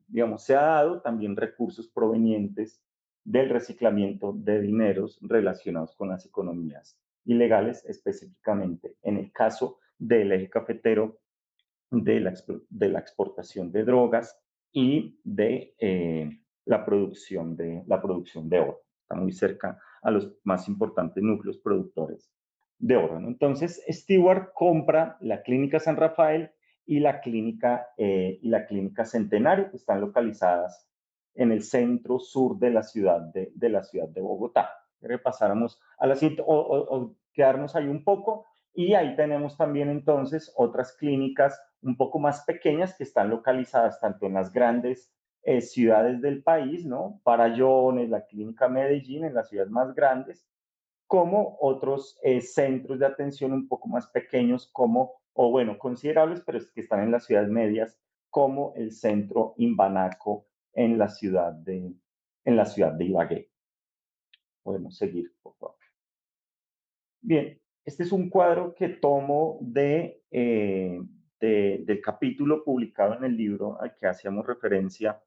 digamos, se ha dado también recursos provenientes del reciclamiento de dineros relacionados con las economías ilegales, específicamente en el caso del eje cafetero, de la exportación de drogas y de la producción de oro. Está muy cerca a los más importantes núcleos productores de oro, ¿no? Entonces, Stewart compra la Clínica San Rafael y la Clínica Centenario, que están localizadas en el centro sur de la ciudad de Bogotá. Repasáramos a la siguiente, o quedarnos ahí un poco, y ahí tenemos también entonces otras clínicas un poco más pequeñas que están localizadas tanto en las grandes ciudades del país, ¿no? Farallones, la Clínica Medellín, en las ciudades más grandes, como otros centros de atención un poco más pequeños, como, o bueno, considerables, pero es que están en las ciudades medias, como el Centro Imbanaco en en la ciudad de Ibagué. Podemos seguir, por favor. Bien, este es un cuadro que tomo del capítulo publicado en el libro al que hacíamos referencia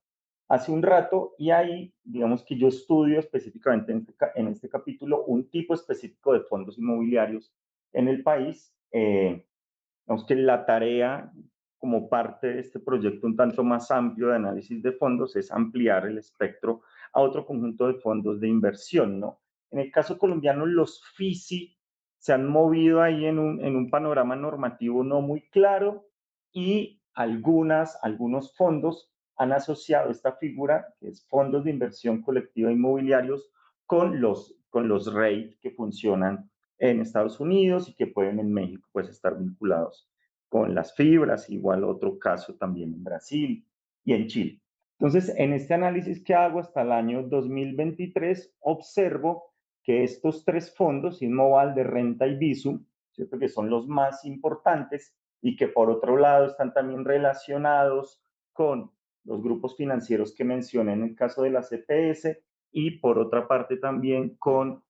hace un rato, y ahí, digamos que yo estudio específicamente en este capítulo un tipo específico de fondos inmobiliarios en el país. Digamos que la tarea como parte de este proyecto un tanto más amplio de análisis de fondos es ampliar el espectro a otro conjunto de fondos de inversión, ¿no? En el caso colombiano, los FISI se han movido ahí en un panorama normativo no muy claro, y algunos fondos han asociado esta figura, que es fondos de inversión colectiva inmobiliarios, con los REIT que funcionan en Estados Unidos y que pueden en México pues estar vinculados con las fibras, igual otro caso también en Brasil y en Chile. Entonces, en este análisis que hago hasta el año 2023, observo que estos tres fondos, Inmoval, de Renta y Visum, ¿cierto?, que son los más importantes y que por otro lado están también relacionados con los grupos financieros que mencioné en el caso de la CPS, y por otra parte también con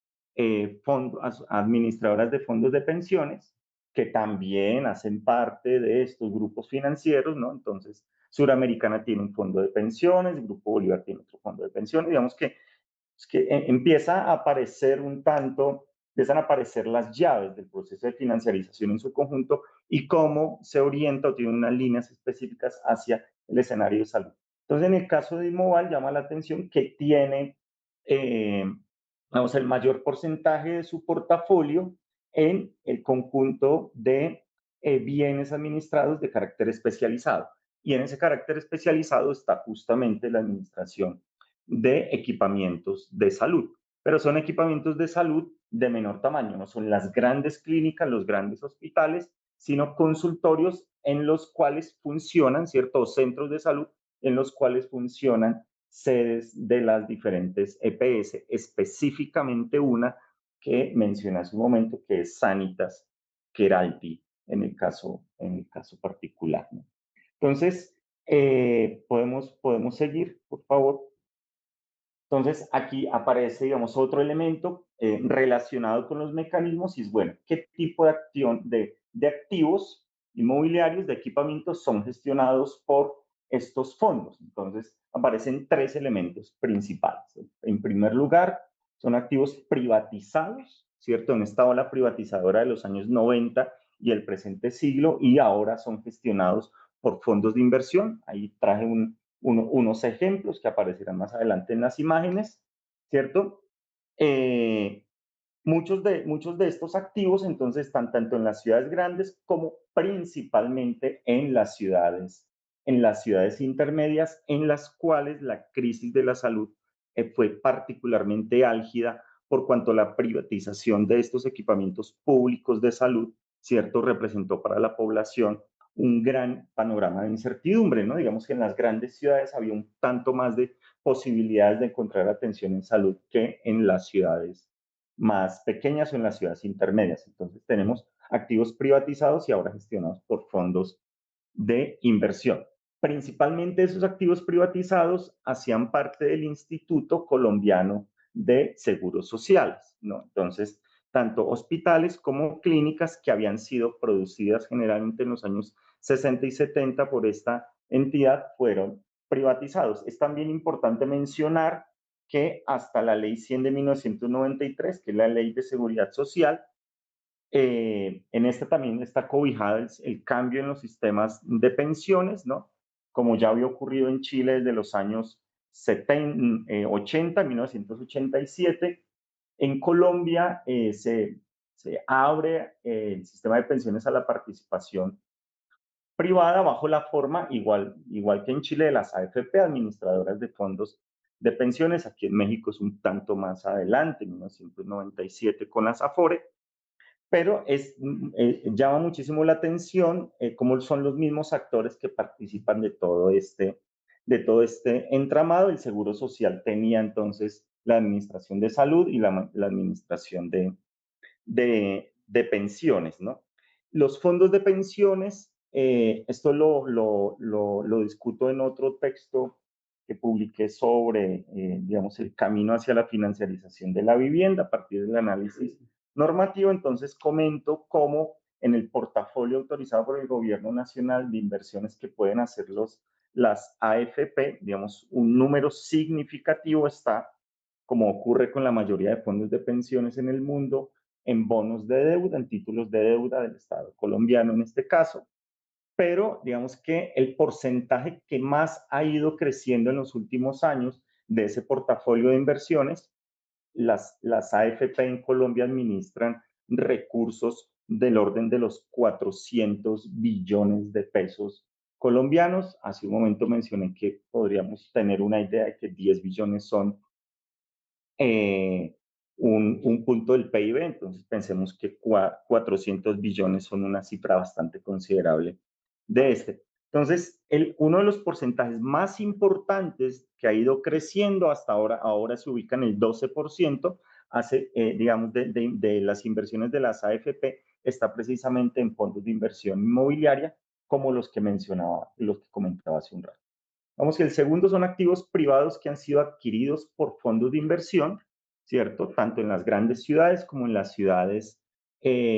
administradoras de fondos de pensiones que también hacen parte de estos grupos financieros, ¿no? Entonces, Suramericana tiene un fondo de pensiones, Grupo Bolívar tiene otro fondo de pensiones, digamos que es que empieza a aparecer empiezan a aparecer las llaves del proceso de financiarización en su conjunto y cómo se orienta o tiene unas líneas específicas hacia el escenario de salud. Entonces, en el caso de Inmoval, llama la atención que tiene, eh, vamos, el mayor porcentaje de su portafolio en el conjunto de bienes administrados de carácter especializado. Y en ese carácter especializado está justamente la administración de equipamientos de salud, pero son equipamientos de salud de menor tamaño, no son las grandes clínicas, los grandes hospitales, sino consultorios en los cuales funcionan, ciertos centros de salud en los cuales funcionan sedes de las diferentes EPS, específicamente una que mencioné hace un momento, que es Sanitas Keralty, en el caso particular, ¿no? Entonces, podemos seguir, por favor. Entonces, aquí aparece, digamos, otro elemento relacionado con los mecanismos y es, bueno, ¿qué tipo de de activos inmobiliarios, de equipamientos son gestionados por estos fondos? Entonces, aparecen tres elementos principales. En primer lugar, son activos privatizados, ¿cierto? En esta ola privatizadora de los años 90 y el presente siglo, y ahora son gestionados por fondos de inversión. Ahí traje unos ejemplos que aparecerán más adelante en las imágenes, ¿cierto? Eh, muchos de estos activos entonces están tanto en las ciudades grandes como principalmente en las ciudades intermedias, en las cuales la crisis de la salud fue particularmente álgida por cuanto la privatización de estos equipamientos públicos de salud, ¿cierto?, representó para la población un gran panorama de incertidumbre, ¿no? Digamos que en las grandes ciudades había un tanto más de posibilidades de encontrar atención en salud que en las ciudades más pequeñas o en las ciudades intermedias. Entonces tenemos activos privatizados y ahora gestionados por fondos de inversión. Principalmente esos activos privatizados hacían parte del Instituto Colombiano de Seguros Sociales, ¿no? Entonces, tanto hospitales como clínicas que habían sido producidas generalmente en los años 60 y 70 por esta entidad fueron privatizados. Es también importante mencionar que hasta la Ley 100 de 1993, que es la Ley de Seguridad Social, en esta también está cobijada el cambio en los sistemas de pensiones, ¿no? Como ya había ocurrido en Chile desde los años 1987, en Colombia se abre el sistema de pensiones a la participación privada bajo la forma, igual que en Chile, de las AFP, administradoras de fondos de pensiones. Aquí en México es un tanto más adelante, en 1997 con las AFORE, pero llama muchísimo la atención cómo son los mismos actores que participan de todo este entramado. El Seguro Social tenía entonces la administración de salud y la administración de pensiones, ¿no? Los fondos de pensiones Esto lo discuto en otro texto que publiqué sobre, digamos, el camino hacia la financiarización de la vivienda a partir del análisis normativo. Entonces, comento cómo en el portafolio autorizado por el Gobierno Nacional de inversiones que pueden hacer las AFP, digamos, un número significativo está, como ocurre con la mayoría de fondos de pensiones en el mundo, en bonos de deuda, en títulos de deuda del Estado colombiano en este caso, pero digamos que el porcentaje que más ha ido creciendo en los últimos años de ese portafolio de inversiones, las AFP en Colombia administran recursos del orden de los 400 billones de pesos colombianos. Hace un momento mencioné que podríamos tener una idea de que 10 billones son un punto del PIB, entonces pensemos que 400 billones son una cifra bastante considerable de este. Entonces, uno de los porcentajes más importantes que ha ido creciendo hasta ahora se ubica en el 12%, digamos, de las inversiones de las AFP, está precisamente en fondos de inversión inmobiliaria, como los que mencionaba, los que comentaba hace un rato. Vamos que el segundo son activos privados que han sido adquiridos por fondos de inversión, ¿cierto? Tanto en las grandes ciudades como en las ciudades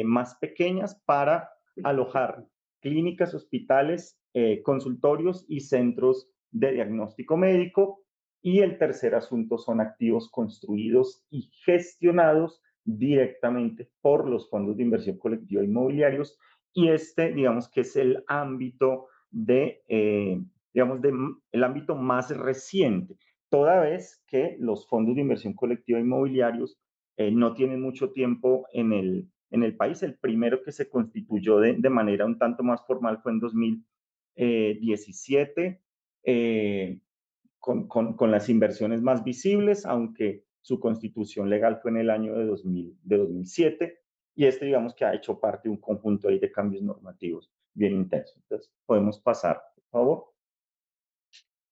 más pequeñas para alojar clínicas, hospitales, consultorios y centros de diagnóstico médico. Y el tercer asunto son activos construidos y gestionados directamente por los fondos de inversión colectiva inmobiliarios. Y digamos que es el ámbito digamos, el ámbito más reciente, toda vez que los fondos de inversión colectiva inmobiliarios no tienen mucho tiempo en el país. El primero que se constituyó de manera un tanto más formal fue en 2017, con las inversiones más visibles, aunque su constitución legal fue en el año de 2007, y digamos que ha hecho parte de un conjunto ahí de cambios normativos bien intensos. Entonces, podemos pasar, por favor.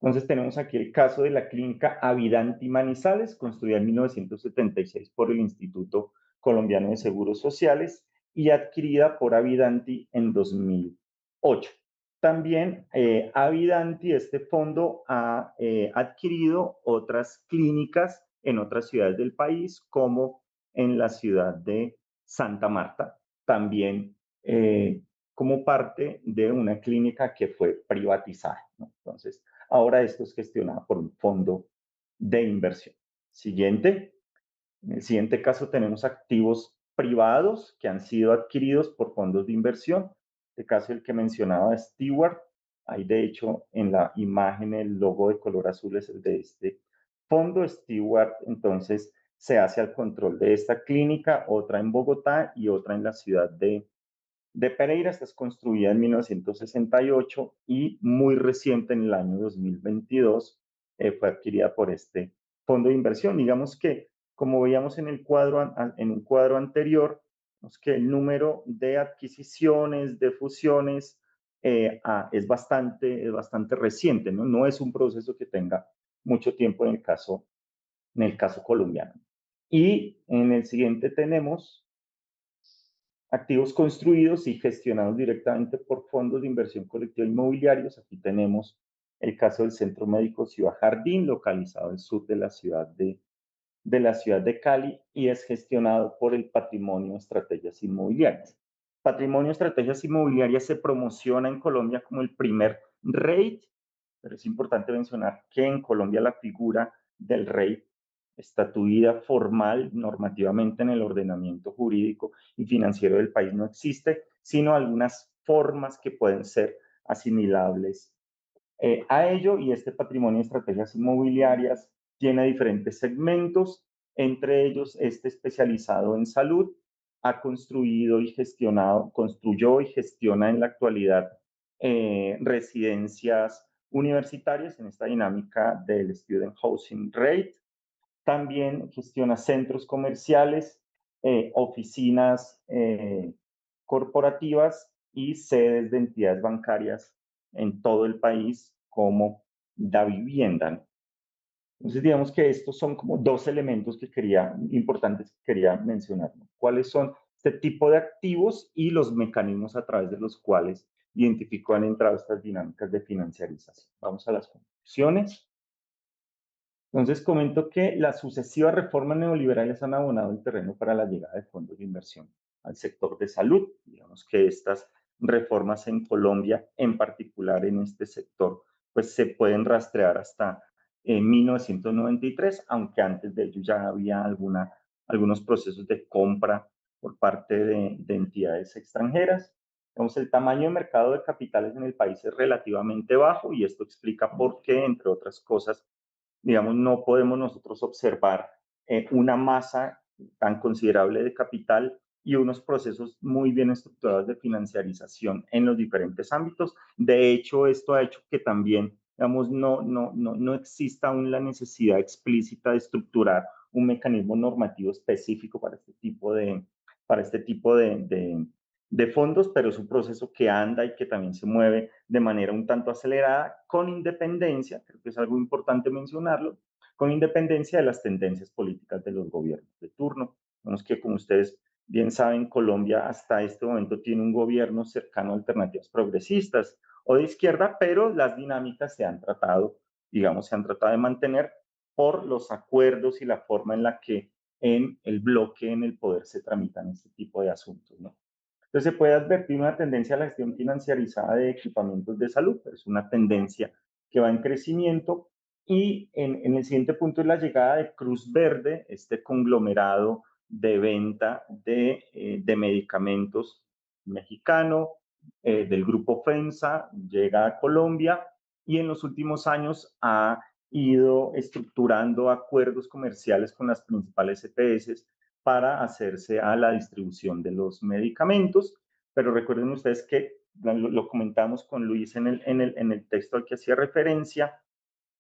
Entonces tenemos aquí el caso de la clínica Avidanti Manizales, construida en 1976 por el Instituto Colombiano de Seguros Sociales y adquirida por Avidanti en 2008. También Avidanti, este fondo, ha adquirido otras clínicas en otras ciudades del país, como en la ciudad de Santa Marta, también como parte de una clínica que fue privatizada, ¿no? Entonces, ahora esto es gestionado por un fondo de inversión. Siguiente. En el siguiente caso tenemos activos privados que han sido adquiridos por fondos de inversión. En este caso el que mencionaba Stewart. Ahí de hecho en la imagen el logo de color azul es el de este fondo. Stewart entonces se hace al control de esta clínica, otra en Bogotá y otra en la ciudad de Pereira. Esta es construida en 1968 y muy reciente, en el año 2022, fue adquirida por este fondo de inversión. Digamos que, como veíamos en un cuadro anterior, es que el número de adquisiciones, de fusiones, es bastante reciente, ¿no? No es un proceso que tenga mucho tiempo en el caso colombiano. Y en el siguiente tenemos activos construidos y gestionados directamente por fondos de inversión colectiva inmobiliarios. Aquí tenemos el caso del Centro Médico Ciudad Jardín, localizado al sur de la ciudad de Cali, y es gestionado por el Patrimonio Estrategias Inmobiliarias. Patrimonio Estrategias Inmobiliarias se promociona en Colombia como el primer REIT, pero es importante mencionar que en Colombia la figura del REIT estatuida formal normativamente en el ordenamiento jurídico y financiero del país no existe, sino algunas formas que pueden ser asimilables a ello. Y este patrimonio de estrategias inmobiliarias tiene diferentes segmentos, entre ellos este especializado en salud, construyó y gestiona en la actualidad residencias universitarias en esta dinámica del Student Housing Rate. También gestiona centros comerciales, oficinas corporativas y sedes de entidades bancarias en todo el país, como Da Vivienda. Entonces, digamos que estos son como dos elementos importantes que quería mencionar, ¿no? ¿Cuáles son este tipo de activos y los mecanismos a través de los cuales identificó han entrado estas dinámicas de financiarización. Vamos a las conclusiones. Entonces, comento que las sucesivas reformas neoliberales han abonado el terreno para la llegada de fondos de inversión al sector de salud. Digamos que estas reformas en Colombia, en particular en este sector, pues se pueden rastrear hasta 1993, aunque antes de ello ya había algunos procesos de compra por parte de entidades extranjeras. Digamos, el tamaño de mercado de capitales en el país es relativamente bajo y esto explica por qué, entre otras cosas, digamos, no podemos nosotros observar una masa tan considerable de capital y unos procesos muy bien estructurados de financiarización en los diferentes ámbitos. De hecho, esto ha hecho que también, digamos, no exista aún la necesidad explícita de estructurar un mecanismo normativo específico para este tipo de fondos, pero es un proceso que anda y que también se mueve de manera un tanto acelerada, con independencia, creo que es algo importante mencionarlo, con independencia de las tendencias políticas de los gobiernos de turno. Vemos que, como ustedes bien saben, Colombia hasta este momento tiene un gobierno cercano a alternativas progresistas o de izquierda, pero las dinámicas se han tratado, digamos, se han tratado de mantener por los acuerdos y la forma en la que en el bloque, en el poder, se tramitan este tipo de asuntos, ¿no? Entonces se puede advertir una tendencia a la gestión financiarizada de equipamientos de salud, es una tendencia que va en crecimiento y en el siguiente punto es la llegada de Cruz Verde, este conglomerado de venta de medicamentos mexicano, del grupo FEMSA, llega a Colombia y en los últimos años ha ido estructurando acuerdos comerciales con las principales EPS para hacerse a la distribución de los medicamentos, pero recuerden ustedes que lo comentamos con Luis en el texto al que hacía referencia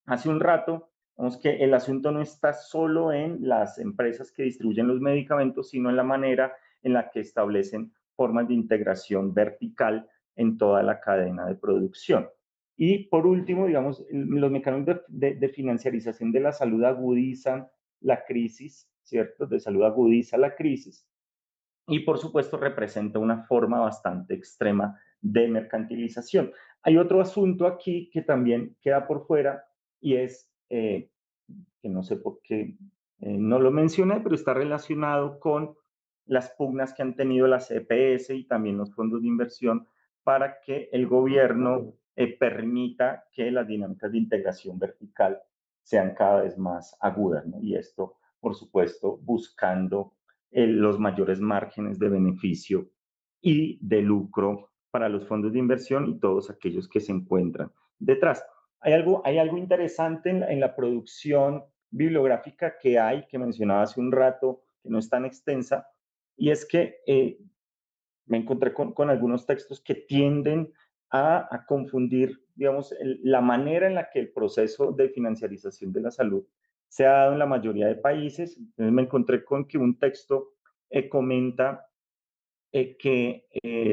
hace un rato, vemos que el asunto no está solo en las empresas que distribuyen los medicamentos, sino en la manera en la que establecen formas de integración vertical en toda la cadena de producción. Y por último, digamos, los mecanismos de financiarización de la salud agudizan la crisis, ¿cierto? De salud agudiza la crisis y por supuesto representa una forma bastante extrema de mercantilización. Hay otro asunto aquí que también queda por fuera y es, que no sé por qué no lo mencioné, pero está relacionado con las pugnas que han tenido las EPS y también los fondos de inversión para que el gobierno permita que las dinámicas de integración vertical sean cada vez más agudas, ¿no? Y esto, por supuesto, buscando los mayores márgenes de beneficio y de lucro para los fondos de inversión y todos aquellos que se encuentran detrás. Hay algo interesante en la producción bibliográfica que mencionaba hace un rato, que no es tan extensa, y es que me encontré con algunos textos que tienden a confundir, digamos, la manera en la que el proceso de financiarización de la salud se ha dado en la mayoría de países. Entonces me encontré con que un texto comenta que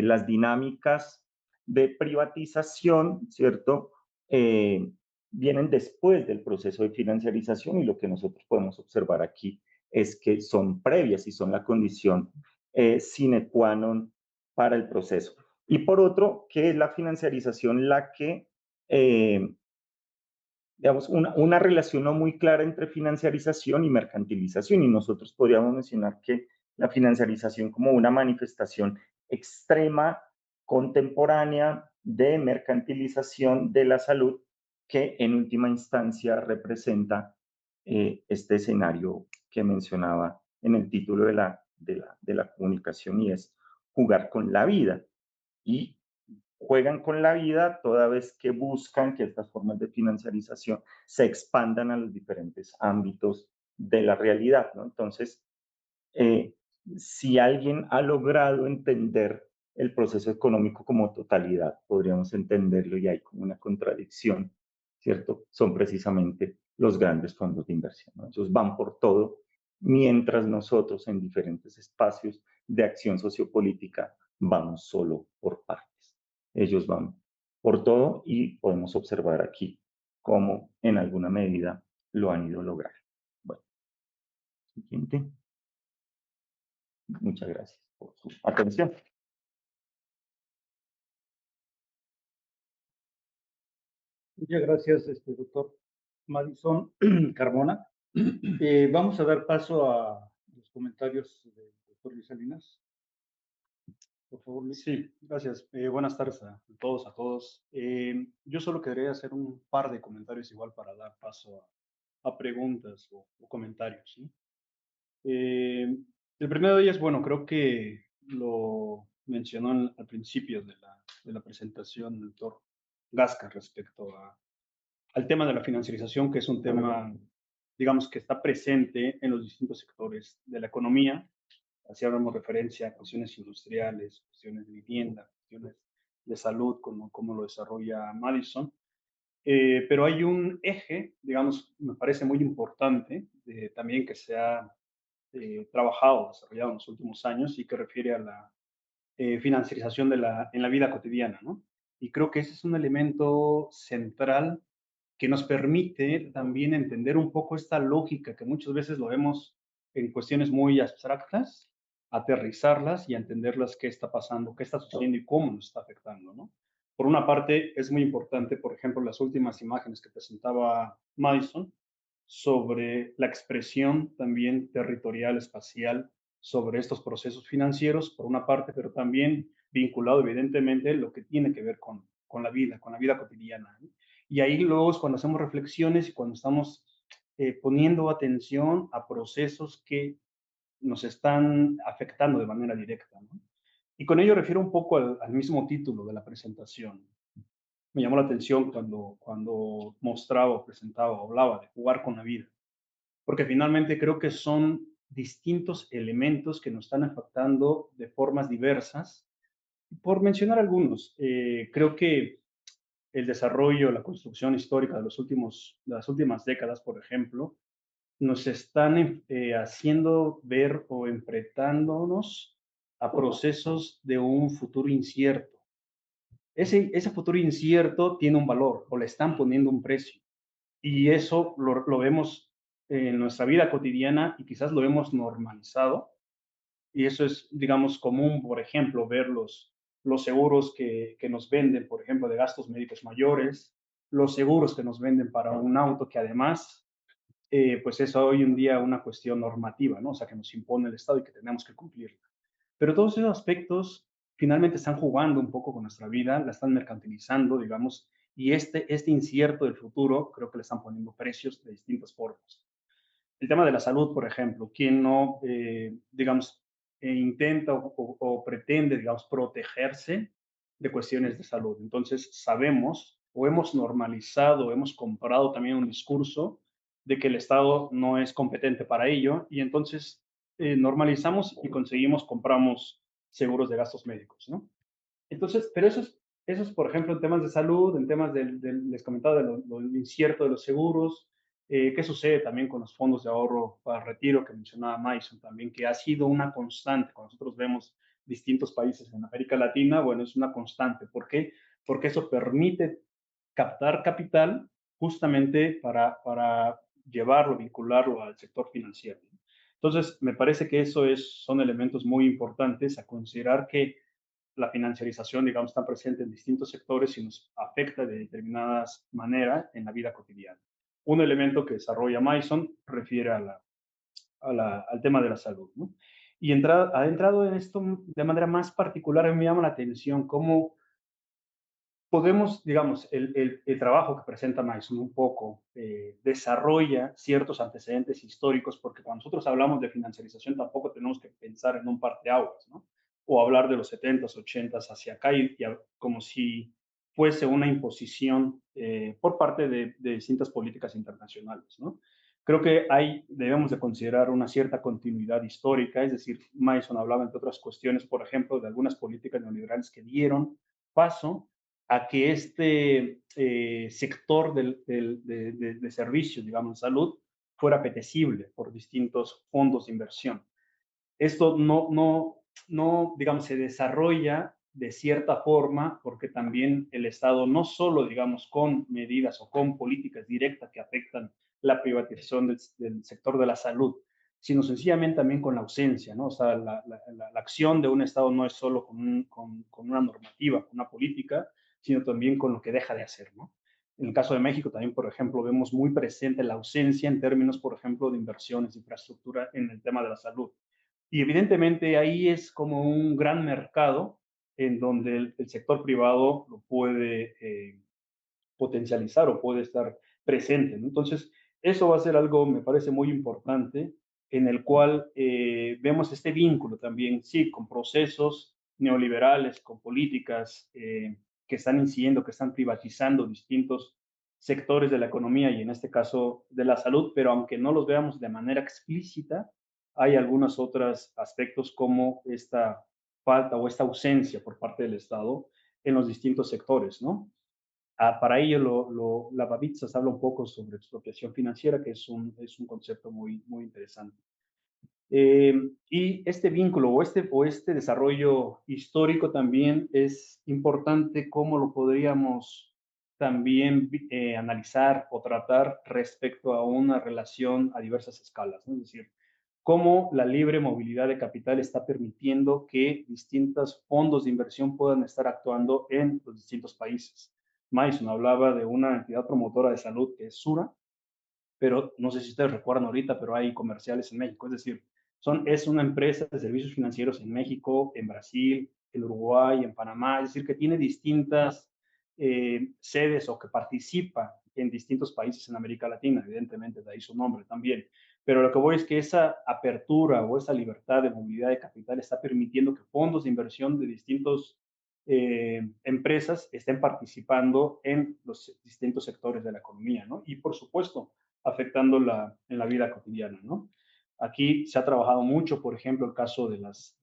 las dinámicas de privatización, ¿cierto? Vienen después del proceso de financiarización y lo que nosotros podemos observar aquí es que son previas y son la condición sine qua non para el proceso. Y por otro, que es la financiarización la que digamos, una relación no muy clara entre financiarización y mercantilización. Y nosotros podríamos mencionar que la financiarización como una manifestación extrema, contemporánea de mercantilización de la salud, que en última instancia representa este escenario que mencionaba en el título de la comunicación y es jugar con la vida. Y juegan con la vida toda vez que buscan que estas formas de financiarización se expandan a los diferentes ámbitos de la realidad, ¿no? Entonces, eh, si alguien ha logrado entender el proceso económico como totalidad, podríamos entenderlo y hay como una contradicción, ¿cierto? Son precisamente los grandes fondos de inversión, ¿no? Ellos van por todo, mientras nosotros en diferentes espacios de acción sociopolítica vamos solo por partes. Ellos van por todo y podemos observar aquí cómo en alguna medida lo han ido logrando. Bueno, siguiente. Muchas gracias por su atención. Muchas gracias, doctor Madison Carmona. Vamos a dar paso a los comentarios del doctor Luis Salinas. Por favor, Luis. Sí, gracias. Buenas tardes a todos, a todos. Yo solo quería hacer un par de comentarios igual para dar paso a preguntas o comentarios, ¿sí? Eh, el primero de ellos, bueno, creo que lo mencionó al principio de la presentación el doctor Gasca respecto al tema de la financiarización, que es un tema, digamos, que está presente en los distintos sectores de la economía. Así hagamos referencia a cuestiones industriales, cuestiones de vivienda, cuestiones de salud, como lo desarrolla Madison. Pero hay un eje, digamos, me parece muy importante, también que se ha trabajado, desarrollado en los últimos años y que refiere a la financiarización en la vida cotidiana, ¿no? Y creo que ese es un elemento central que nos permite también entender un poco esta lógica que muchas veces lo vemos en cuestiones muy abstractas, aterrizarlas y entenderlas qué está pasando, qué está sucediendo y cómo nos está afectando, ¿no? Por una parte, es muy importante, por ejemplo, las últimas imágenes que presentaba Madison sobre la expresión también territorial, espacial, sobre estos procesos financieros, por una parte, pero también vinculado evidentemente lo que tiene que ver con la vida cotidiana, ¿no? Y ahí luego es cuando hacemos reflexiones y cuando estamos poniendo atención a procesos que nos están afectando de manera directa, ¿no? Y con ello refiero un poco al mismo título de la presentación. Me llamó la atención cuando mostraba, presentaba, hablaba de jugar con la vida, porque finalmente creo que son distintos elementos que nos están afectando de formas diversas. Por mencionar algunos, creo que el desarrollo, la construcción histórica de las últimas décadas, por ejemplo, nos están haciendo ver o enfrentándonos a procesos de un futuro incierto. Ese futuro incierto tiene un valor o le están poniendo un precio. Y eso lo vemos en nuestra vida cotidiana y quizás lo hemos normalizado. Y eso es, digamos, común, por ejemplo, ver los seguros que nos venden, por ejemplo, de gastos médicos mayores, los seguros que nos venden para un auto que además, pues es hoy en día una cuestión normativa, ¿no? O sea, que nos impone el Estado y que tenemos que cumplir. Pero todos esos aspectos finalmente están jugando un poco con nuestra vida, la están mercantilizando, digamos, y este incierto del futuro creo que le están poniendo precios de distintas formas. El tema de la salud, por ejemplo, quien no, digamos, intenta o pretende, digamos, protegerse de cuestiones de salud. Entonces, sabemos o hemos normalizado, hemos comprado también un discurso de que el Estado no es competente para ello y entonces normalizamos y conseguimos, compramos seguros de gastos médicos, ¿no? Entonces, pero eso es, por ejemplo, en temas de salud, en temas les comentaba de lo incierto de los seguros, qué sucede también con los fondos de ahorro para retiro que mencionaba Mason también, que ha sido una constante. Cuando nosotros vemos distintos países en América Latina, bueno, es una constante. ¿Por qué? Porque eso permite captar capital justamente para llevarlo, vincularlo al sector financiero. Entonces, me parece que son elementos muy importantes a considerar que la financiarización, digamos, está presente en distintos sectores y nos afecta de determinadas maneras en la vida cotidiana. Un elemento que desarrolla Mason refiere al tema de la salud, ¿no? Y ha entrado en esto de manera más particular, a mí me llama la atención cómo podemos, digamos, el trabajo que presenta Mason un poco desarrolla ciertos antecedentes históricos, porque cuando nosotros hablamos de financiarización tampoco tenemos que pensar en un parteaguas, ¿no? O hablar de los 70s, 80s hacia acá como si fuese una imposición por parte de distintas políticas internacionales, ¿no? Creo que debemos de considerar una cierta continuidad histórica, es decir, Mason hablaba, entre otras cuestiones, por ejemplo, de algunas políticas neoliberales que dieron paso a que este sector de servicios, digamos, salud, fuera apetecible por distintos fondos de inversión. Esto no, digamos, se desarrolla de cierta forma porque también el Estado no solo, digamos, con medidas o con políticas directas que afectan la privatización del sector de la salud, sino sencillamente también con la ausencia, ¿no? O sea, la acción de un Estado no es solo con una normativa, con una política, sino también con lo que deja de hacer, ¿no? En el caso de México también, por ejemplo, vemos muy presente la ausencia en términos, por ejemplo, de inversiones, de infraestructura en el tema de la salud. Y evidentemente ahí es como un gran mercado en donde el sector privado lo puede potencializar o puede estar presente, ¿no? Entonces, eso va a ser algo, me parece, muy importante, en el cual vemos este vínculo también, sí, con procesos neoliberales, con políticas que están incidiendo, que están privatizando distintos sectores de la economía y en este caso de la salud, pero aunque no los veamos de manera explícita, hay algunos otros aspectos como esta falta o esta ausencia por parte del Estado en los distintos sectores, ¿no? Para ello, la Babitsas habla un poco sobre expropiación financiera, que es un concepto muy, muy interesante. Y este vínculo o este desarrollo histórico también es importante, cómo lo podríamos también analizar o tratar respecto a una relación a diversas escalas, ¿no? Es decir, cómo la libre movilidad de capital está permitiendo que distintos fondos de inversión puedan estar actuando en los distintos países. Mason hablaba de una entidad promotora de salud que es Sura, pero no sé si ustedes recuerdan ahorita, pero hay comerciales en México, es decir, es una empresa de servicios financieros en México, en Brasil, en Uruguay, en Panamá, es decir, que tiene distintas sedes o que participa en distintos países en América Latina, evidentemente, de ahí su nombre también. Pero lo que voy es que esa apertura o esa libertad de movilidad de capital está permitiendo que fondos de inversión de distintos empresas estén participando en los distintos sectores de la economía, ¿no? Y por supuesto, afectando en la vida cotidiana, ¿no? Aquí se ha trabajado mucho, por ejemplo, el caso de las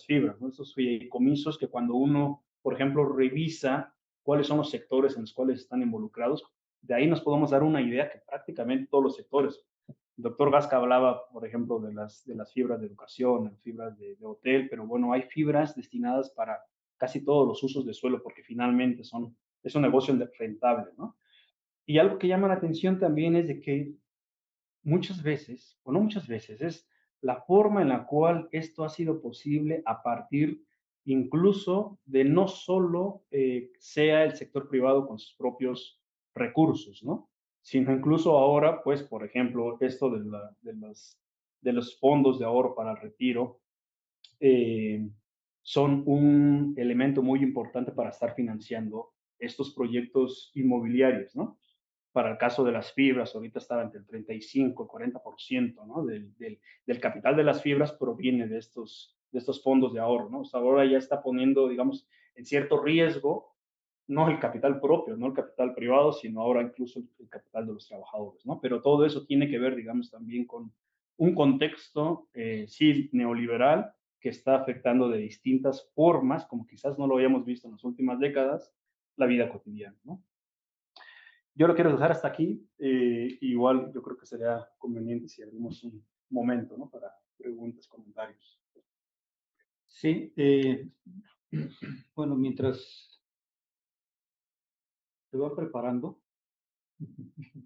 fibras, ¿no? Estos fideicomisos que cuando uno, por ejemplo, revisa cuáles son los sectores en los cuales están involucrados, de ahí nos podemos dar una idea que prácticamente todos los sectores. El doctor Gasca hablaba, por ejemplo, de las fibras de educación, las fibras de hotel, pero bueno, hay fibras destinadas para casi todos los usos de suelo porque finalmente es un negocio rentable, ¿no? Y algo que llama la atención también es de que muchas veces, o no muchas veces, es la forma en la cual esto ha sido posible a partir incluso de no solo sea el sector privado con sus propios recursos, ¿no? Sino incluso ahora, pues, por ejemplo, esto de los fondos de ahorro para el retiro, eh, son un elemento muy importante para estar financiando estos proyectos inmobiliarios, ¿no? Para el caso de las fibras, ahorita estaba entre el 35 y 40%, ¿no? Del capital de las fibras proviene de estos fondos de ahorro, ¿no? O sea, ahora ya está poniendo, digamos, en cierto riesgo, no el capital propio, no el capital privado, sino ahora incluso el capital de los trabajadores, ¿no? Pero todo eso tiene que ver, digamos, también con un contexto, sí, neoliberal, que está afectando de distintas formas, como quizás no lo habíamos visto en las últimas décadas, la vida cotidiana, ¿no? Yo lo quiero dejar hasta aquí. Igual yo creo que sería conveniente si abrimos un momento, ¿no? Para preguntas, comentarios. Sí, bueno, mientras se va preparando,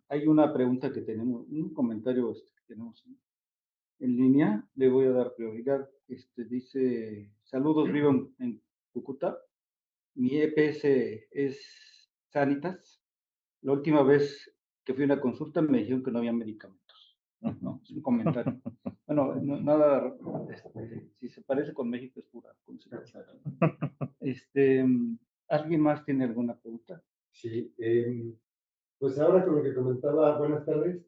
hay una pregunta que tenemos, un comentario que tenemos en línea, le voy a dar prioridad. Dice, saludos, vivo en Cúcuta. Mi EPS es Sanitas. La última vez que fui a una consulta me dijeron que no había medicamentos. No, es un comentario. Bueno, nada, si se parece con México es pura coincidencia. ¿Alguien más tiene alguna pregunta? Sí, pues ahora con lo que comentaba, buenas tardes,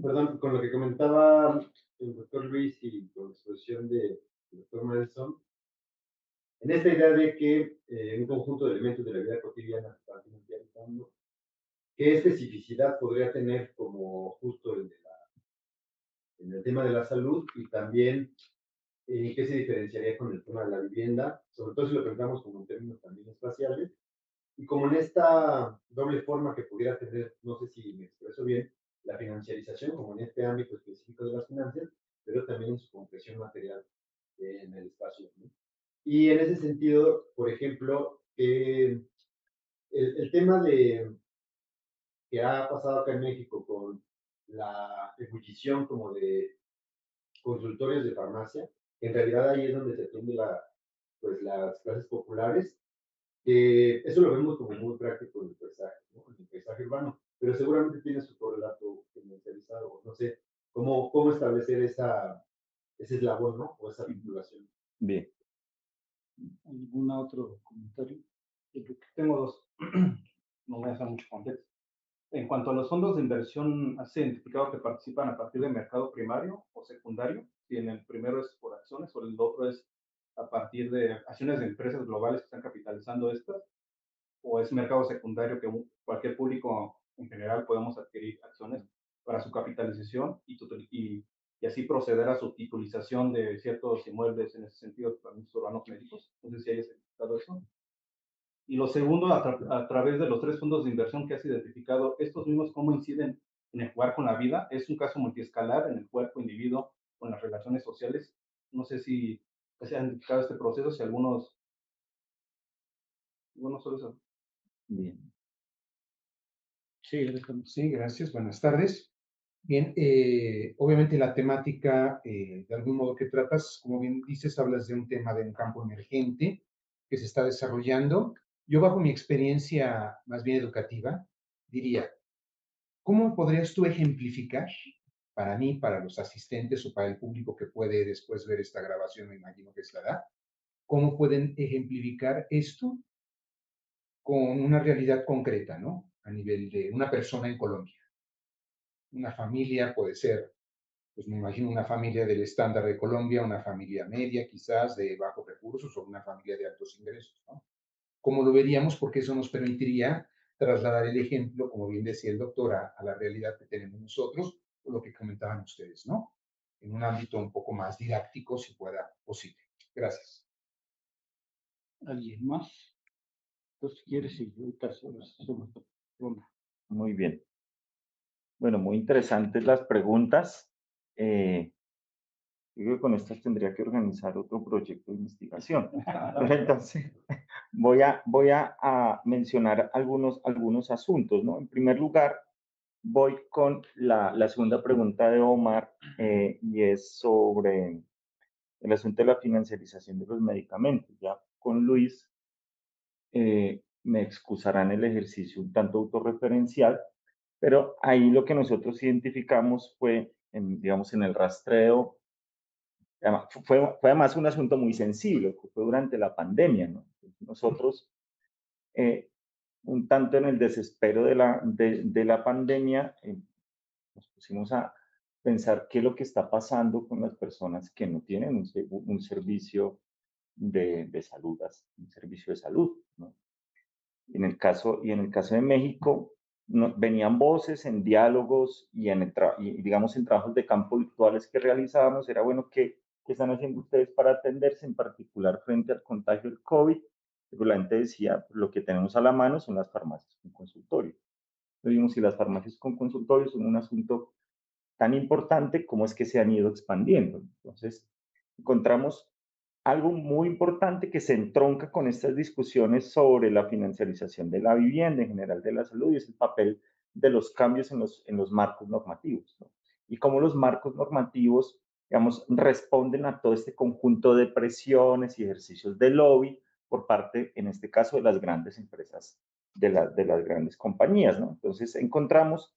perdón, con lo que comentaba el doctor Luis y con la exposición del doctor Madison, en esta idea de que un conjunto de elementos de la vida cotidiana se están financiando, ¿qué especificidad podría tener como justo en el tema de la salud y también qué se diferenciaría con el tema de la vivienda, sobre todo si lo pensamos como en términos también espaciales? Y como en esta doble forma que pudiera tener, no sé si me expreso bien, la financiarización, como en este ámbito específico de las finanzas, pero también en su concreción material en el espacio, ¿no? Y en ese sentido, por ejemplo, el tema que ha pasado acá en México con la ebullición como de consultorios de farmacia, en realidad ahí es donde se atiende pues, las clases populares, Eso lo vemos como muy práctico en el paisaje, ¿no? En el paisaje urbano, pero seguramente tiene su correlato generalizado, no sé, cómo establecer ese eslabón, ¿no? O esa vinculación. Bien. ¿Algún otro comentario? Yo creo que tengo dos. No voy a hacer mucho contexto. En cuanto a los fondos de inversión, ¿has identificado que participan a partir del mercado primario o secundario? Si en el primero es por acciones o el otro es a partir de acciones de empresas globales que están capitalizando estas, o es mercado secundario que cualquier público en general podemos adquirir acciones para su capitalización y así proceder a su titulización de ciertos inmuebles en ese sentido, permisos urbanos médicos. No sé si hayas identificado eso. Y lo segundo, a través de los tres fondos de inversión que has identificado, estos mismos cómo inciden en el jugar con la vida. Es un caso multiescalar en el cuerpo, individuo, con las relaciones sociales. No sé si se han identificado este proceso, si algunos solo eso. Bien. Sí, Alejandro. Sí, gracias. Buenas tardes. Bien, obviamente la temática, de algún modo que tratas, como bien dices, hablas de un tema de un campo emergente que se está desarrollando. Yo, bajo mi experiencia más bien educativa, diría, ¿cómo podrías tú ejemplificar para mí, para los asistentes o para el público que puede después ver esta grabación, me imagino que estará, cómo pueden ejemplificar esto con una realidad concreta, ¿no? A nivel de una persona en Colombia? Una familia puede ser, pues me imagino una familia del estándar de Colombia, una familia media quizás de bajos recursos o una familia de altos ingresos, ¿no? ¿Cómo lo veríamos? Porque eso nos permitiría trasladar el ejemplo, como bien decía el doctor, a la realidad que tenemos nosotros, o lo que comentaban ustedes, ¿no? En un ámbito un poco más didáctico, si fuera posible. Gracias. ¿Alguien más? Entonces, si quieres, sí, ahorita hacemos ronda. Muy bien. Bueno, muy interesantes las preguntas. Yo creo que con estas tendría que organizar otro proyecto de investigación. Pero entonces, voy a mencionar algunos asuntos, ¿no? En primer lugar, voy con la segunda pregunta de Omar, y es sobre el asunto de la financiarización de los medicamentos. Ya con Luis me excusarán el ejercicio un tanto autorreferencial, pero ahí lo que nosotros identificamos fue, digamos, en el rastreo. Fue además un asunto muy sensible, que fue durante la pandemia, ¿no? Nosotros, un tanto en el desespero de la pandemia, nos pusimos a pensar qué es lo que está pasando con las personas que no tienen un servicio de salud, un servicio de salud, ¿no? En el caso de México, venían voces en diálogos y digamos en trabajos de campo virtuales que realizábamos. Era bueno, ¿qué están haciendo ustedes para atenderse en particular frente al contagio del COVID? Pero la gente decía, pues, lo que tenemos a la mano son las farmacias con consultorio. Vimos si las farmacias con consultorio son un asunto tan importante, ¿cómo es que se han ido expandiendo? Entonces, encontramos algo muy importante que se entronca con estas discusiones sobre la financiarización de la vivienda, en general de la salud, y es el papel de los cambios en los marcos normativos, ¿no? Y cómo los marcos normativos, digamos, responden a todo este conjunto de presiones y ejercicios de lobby por parte, en este caso, de las grandes empresas, de las grandes compañías, ¿no? Entonces, encontramos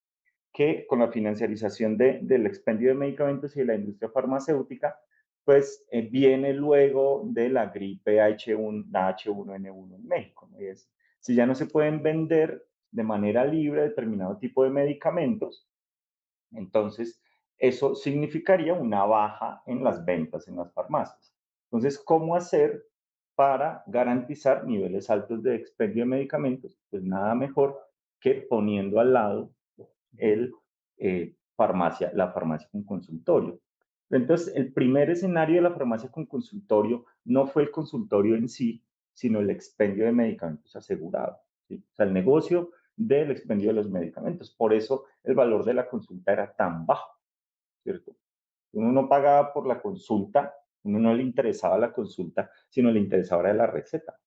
que con la financiarización del expendio de medicamentos y de la industria farmacéutica, pues viene luego de la gripe H1, la H1N1 en México, ¿no? Y es, si ya no se pueden vender de manera libre determinado tipo de medicamentos, entonces eso significaría una baja en las ventas en las farmacias. Entonces, ¿cómo hacer para garantizar niveles altos de expendio de medicamentos? Pues nada mejor que poniendo al lado la farmacia con consultorio. Entonces, el primer escenario de la farmacia con consultorio no fue el consultorio en sí, sino el expendio de medicamentos asegurado, ¿sí? O sea, el negocio del expendio de los medicamentos. Por eso el valor de la consulta era tan bajo, ¿cierto? Uno no pagaba por la consulta, uno no le interesaba la consulta, sino le interesaba la receta,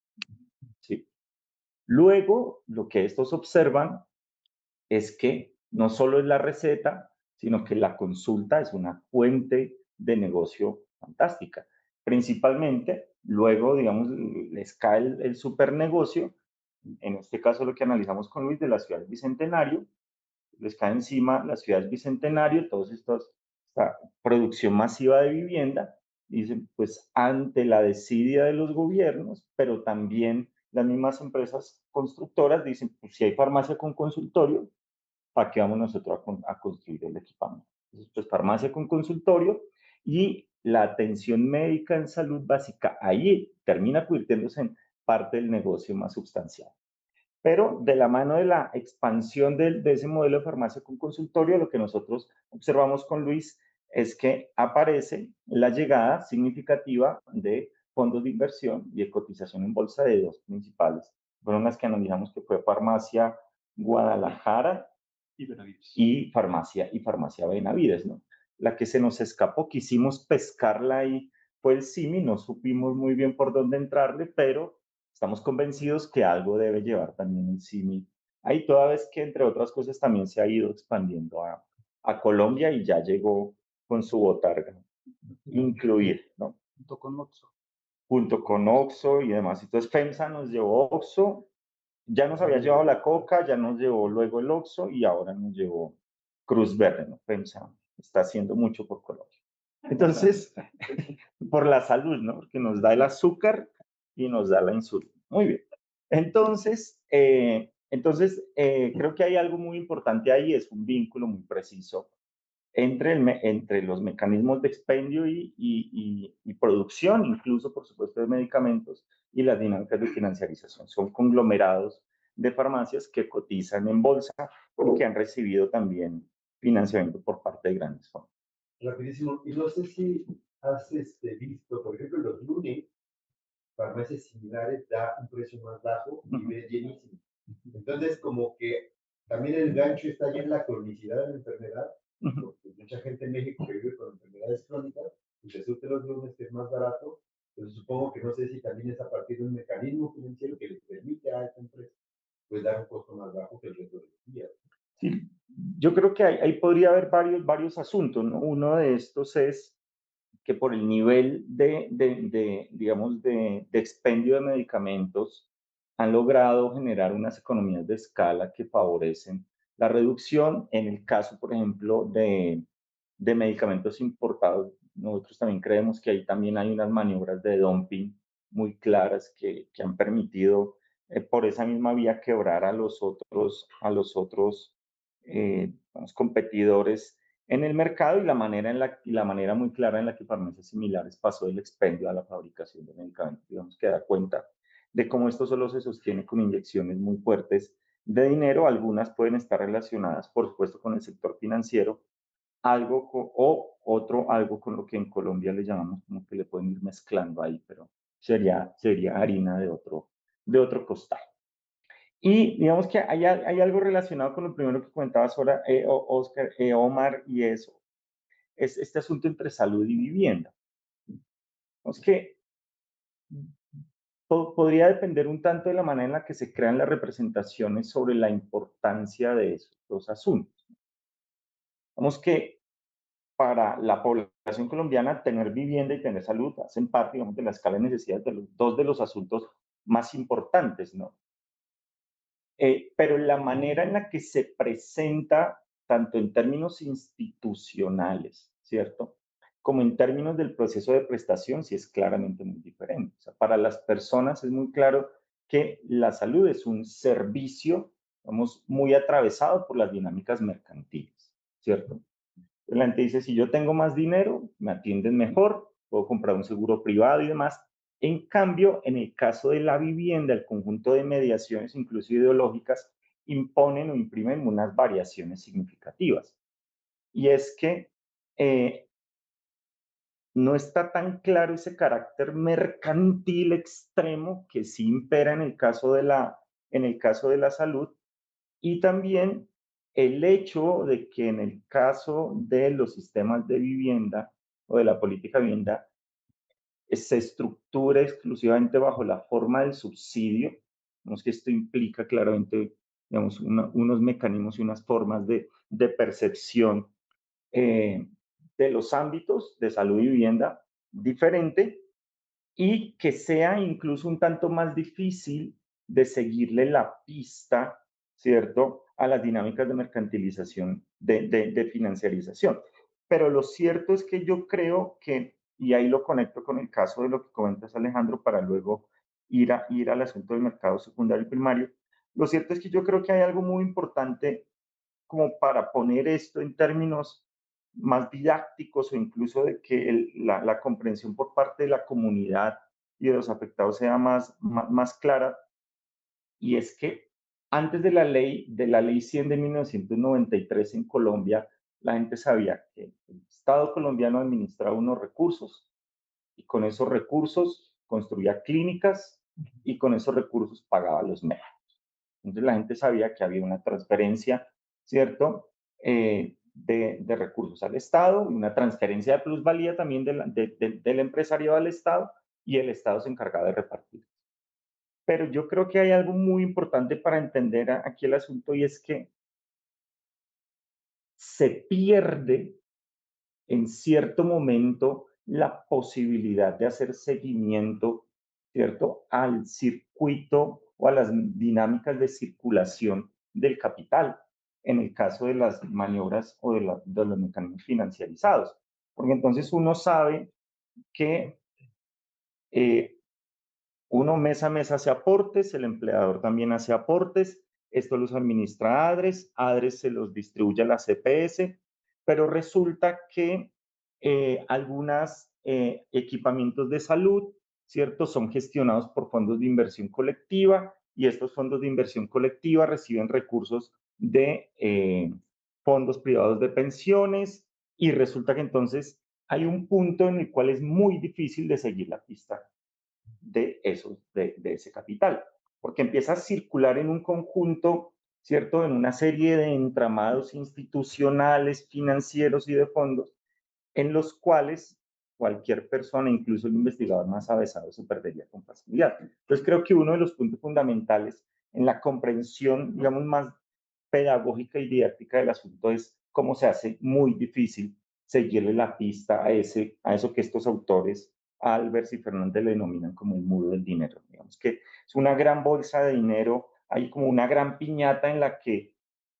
¿sí? Luego, lo que estos observan es que no solo es la receta, sino que la consulta es una fuente de negocio fantástica. principalmente. Luego, digamos, les cae el supernegocio, en este caso lo que analizamos con Luis de la ciudad del Bicentenario, les cae encima la ciudad del Bicentenario, esta producción masiva de vivienda, dicen, pues ante la desidia de los gobiernos, pero también las mismas empresas constructoras dicen, pues si hay farmacia con consultorio, ¿para qué vamos nosotros a construir el equipamiento? Entonces, pues farmacia con consultorio y la atención médica en salud básica ahí termina convirtiéndose en parte del negocio más sustancial. Pero de la mano de la expansión de ese modelo de farmacia con consultorio, lo que nosotros observamos con Luis es que aparece la llegada significativa de fondos de inversión y de cotización en bolsa de dos principales. Fueron las que analizamos, que fue Farmacia Guadalajara y Farmacia Benavides, ¿no? La que se nos escapó, quisimos pescarla y fue el SIMI, no supimos muy bien por dónde entrarle, pero estamos convencidos que algo debe llevar también el SIMI ahí, toda vez que, entre otras cosas, también se ha ido expandiendo a Colombia y ya llegó con su botarga incluida, ¿no? Junto con Oxxo y demás. Entonces, FEMSA nos llevó Oxxo, ya nos había llevado la Coca, ya nos llevó luego el Oxxo y ahora nos llevó Cruz Verde, ¿no? FEMSA está haciendo mucho por Colombia. Entonces, por la salud, ¿no? Porque nos da el azúcar y nos da la insulina. Muy bien. Entonces, creo que hay algo muy importante ahí, es un vínculo muy preciso entre los mecanismos de expendio y producción, incluso, por supuesto, de medicamentos y las dinámicas de financiarización. Son conglomerados de farmacias que cotizan en bolsa y que han recibido también financiamiento por parte de grandes fondos. Rapidísimo, y no sé si has visto, por ejemplo, los lunes, farmacias similares da un precio más bajo y ves llenísimo. Entonces, como que también el gancho está ya en la cronicidad de la enfermedad, porque mucha gente en México que vive con enfermedades crónicas, y se surte los lunes que es más barato, entonces supongo que no sé si también es a partir de un mecanismo financiero que les permite a esta empresa pues dar un costo más bajo que el resto de los días. Sí, yo creo que ahí podría haber varios asuntos, ¿no? Uno de estos es que por el nivel digamos, de expendio de medicamentos, han logrado generar unas economías de escala que favorecen la reducción. En el caso, por ejemplo, de medicamentos importados, nosotros también creemos que ahí también hay unas maniobras de dumping muy claras que han permitido por esa misma vía quebrar a los otros competidores en el mercado, y la manera muy clara en la que farmacias similares pasó del expendio a la fabricación de medicamentos. Digamos que da cuenta de cómo esto solo se sostiene con inyecciones muy fuertes de dinero. Algunas pueden estar relacionadas, por supuesto, con el sector financiero, algo con lo que en Colombia le llamamos, como que le pueden ir mezclando ahí, pero sería harina de otro costal. Y digamos que hay algo relacionado con lo primero que comentabas ahora, Oscar, Omar, y eso, es este asunto entre salud y vivienda. Es que podría depender un tanto de la manera en la que se crean las representaciones sobre la importancia de esos dos asuntos. Vamos que para la población colombiana, tener vivienda y tener salud hacen parte, digamos, de la escala de necesidades de los dos de los asuntos más importantes, ¿no? Pero la manera en la que se presenta, tanto en términos institucionales, ¿cierto? Como en términos del proceso de prestación, sí es claramente muy diferente. O sea, para las personas es muy claro que la salud es un servicio, vamos, muy atravesado por las dinámicas mercantiles, ¿cierto? La gente dice, si yo tengo más dinero, me atienden mejor, puedo comprar un seguro privado y demás. En cambio, en el caso de la vivienda, el conjunto de mediaciones, incluso ideológicas, imponen o imprimen unas variaciones significativas. Y es que no está tan claro ese carácter mercantil extremo que sí impera en el caso de la salud, y también el hecho de que en el caso de los sistemas de vivienda o de la política de vivienda se estructura exclusivamente bajo la forma del subsidio. Vemos que esto implica claramente, digamos, unos mecanismos y unas formas de percepción de los ámbitos de salud y vivienda diferente, y que sea incluso un tanto más difícil de seguirle la pista, ¿cierto?, a las dinámicas de mercantilización, de financiarización. Pero lo cierto es que yo creo que, y ahí lo conecto con el caso de lo que comentas, Alejandro, para luego ir al asunto del mercado secundario y primario, lo cierto es que yo creo que hay algo muy importante como para poner esto en términos más didácticos o incluso de que la comprensión por parte de la comunidad y de los afectados sea más clara, y es que antes de la ley 100 de 1993 en Colombia, la gente sabía que el Estado colombiano administraba unos recursos y con esos recursos construía clínicas y con esos recursos pagaba los médicos. Entonces la gente sabía que había una transferencia, ¿cierto? De recursos al Estado, una transferencia de plusvalía también del empresario al Estado, y el Estado se encargaba de repartir. Pero yo creo que hay algo muy importante para entender aquí el asunto, y es que se pierde en cierto momento la posibilidad de hacer seguimiento, ¿cierto?, al circuito o a las dinámicas de circulación del capital, en el caso de las maniobras o de los mecanismos financiarizados. Porque entonces uno sabe que eh, uno mes a mes hace aportes, el empleador también hace aportes, esto los administra ADRES, ADRES se los distribuye a la CPS, pero resulta que algunos equipamientos de salud, ¿cierto?, son gestionados por fondos de inversión colectiva, y estos fondos de inversión colectiva reciben recursos de fondos privados de pensiones, y resulta que entonces hay un punto en el cual es muy difícil de seguir la pista de ese capital, porque empieza a circular en un conjunto, ¿cierto?, en una serie de entramados institucionales, financieros y de fondos, en los cuales cualquier persona, incluso el investigador más avesado, se perdería con facilidad. Entonces creo que uno de los puntos fundamentales en la comprensión, digamos, más pedagógica y didáctica del asunto es cómo se hace muy difícil seguirle la pista a eso que estos autores, Albers y Fernández, le denominan como el muro del dinero. Digamos que es una gran bolsa de dinero, hay como una gran piñata en la que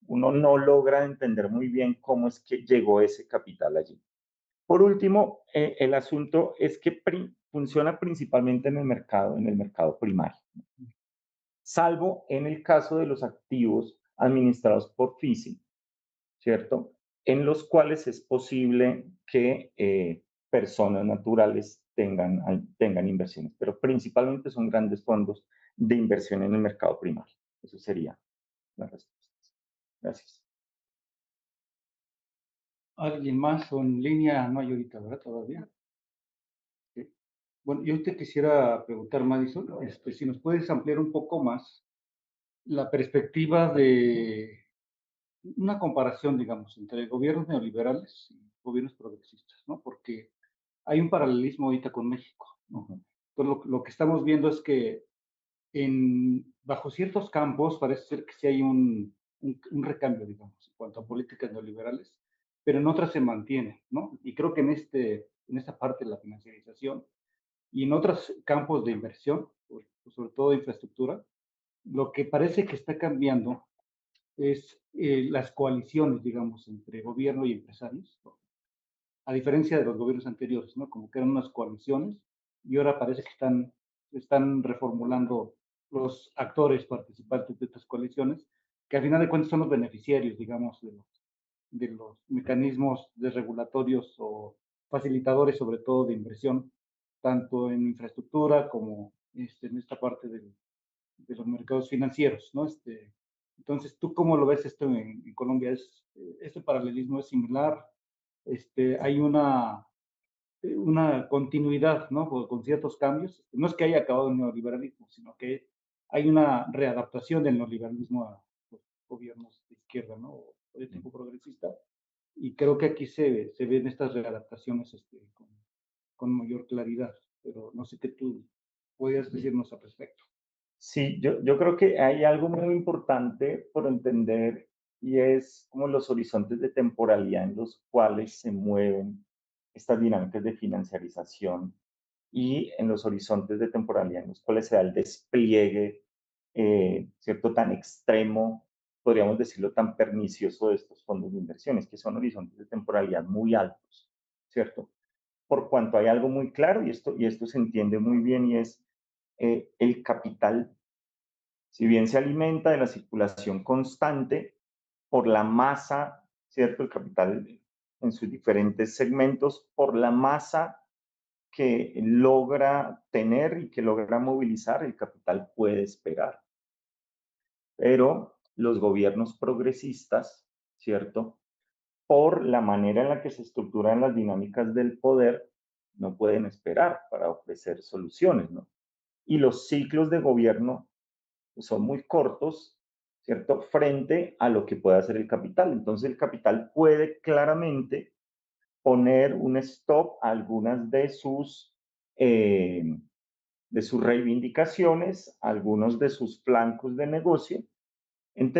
uno no logra entender muy bien cómo es que llegó ese capital allí. Por último, el asunto es que funciona principalmente en el mercado primario, salvo en el caso de los activos administrados por FISI, ¿cierto?, en los cuales es posible que personas naturales tengan inversiones, pero principalmente son grandes fondos de inversión en el mercado primario. Eso sería la respuesta. Gracias. ¿Alguien más o en línea? No hay ahorita, ¿verdad? Todavía. Sí. Bueno, yo te quisiera preguntar, Madison, si nos puedes ampliar un poco más la perspectiva de una comparación, digamos, entre gobiernos neoliberales y gobiernos progresistas, ¿no? Porque hay un paralelismo ahorita con México, ¿no? Entonces, lo que estamos viendo es que bajo ciertos campos parece ser que sí hay un recambio, digamos, en cuanto a políticas neoliberales, pero en otras se mantiene, ¿no? Y creo que en esta parte de la financiarización y en otros campos de inversión, sobre todo de infraestructura, lo que parece que está cambiando es las coaliciones, digamos, entre gobierno y empresarios, ¿no? A diferencia de los gobiernos anteriores, ¿no? Como que eran unas coaliciones y ahora parece que están reformulando los actores participantes de estas coaliciones, que al final de cuentas son los beneficiarios, digamos, de los mecanismos desregulatorios o facilitadores, sobre todo de inversión, tanto en infraestructura como en esta parte de los mercados financieros, ¿no? Entonces, ¿tú cómo lo ves esto en Colombia? ¿Este paralelismo es similar? Hay una continuidad, ¿no? Con ciertos cambios. No es que haya acabado el neoliberalismo, sino que hay una readaptación del neoliberalismo a los gobiernos de izquierda, ¿no? O de tipo progresista. Y creo que aquí se ven estas readaptaciones con mayor claridad. Pero no sé qué tú podrías decirnos al respecto. Sí, yo creo que hay algo muy importante por entender, y es como los horizontes de temporalidad en los cuales se mueven estas dinámicas de financiarización y en los horizontes de temporalidad en los cuales se da el despliegue, ¿cierto?, tan extremo, podríamos decirlo, tan pernicioso de estos fondos de inversiones, que son horizontes de temporalidad muy altos, ¿cierto? Por cuanto hay algo muy claro, y esto se entiende muy bien, y es el capital, si bien se alimenta de la circulación constante por la masa, ¿cierto? El capital en sus diferentes segmentos, por la masa que logra tener y que logra movilizar, el capital puede esperar. Pero los gobiernos progresistas, ¿cierto?, por la manera en la que se estructuran las dinámicas del poder, no pueden esperar para ofrecer soluciones, ¿no? Y los ciclos de gobierno son muy cortos, ¿cierto?, frente a lo que puede hacer el capital. Entonces el capital puede claramente poner un stop a algunas de sus reivindicaciones, algunos de sus flancos de negocio, en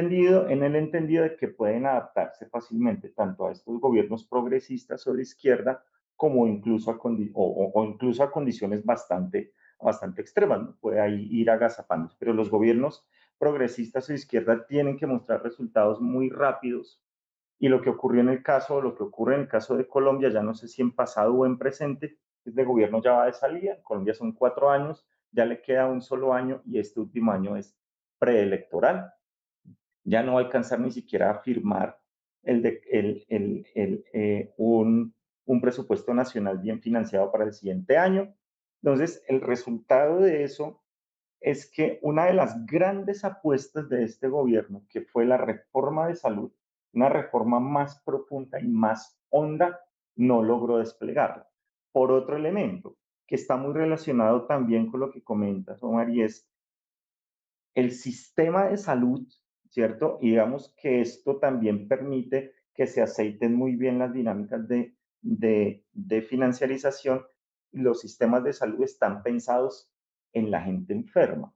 el entendido de que pueden adaptarse fácilmente tanto a estos gobiernos progresistas o de izquierda, como incluso incluso a condiciones bastante extremas, ¿no? Puede ahí ir agazapándose, pero los gobiernos progresistas o de izquierda tienen que mostrar resultados muy rápidos, y lo que ocurre en el caso de Colombia, ya no sé si en pasado o en presente, este gobierno ya va de salida. En Colombia son 4 años, ya le queda un solo año y este último año es preelectoral. Ya no va a alcanzar ni siquiera a firmar un presupuesto nacional bien financiado para el siguiente año. Entonces, el resultado de eso es que una de las grandes apuestas de este gobierno, que fue la reforma de salud, una reforma más profunda y más honda, no logró desplegarla. Por otro elemento, que está muy relacionado también con lo que comentas, Omar, y es el sistema de salud, ¿cierto? Y digamos que esto también permite que se aceiten muy bien las dinámicas de financiarización. Los sistemas de salud están pensados en la gente enferma,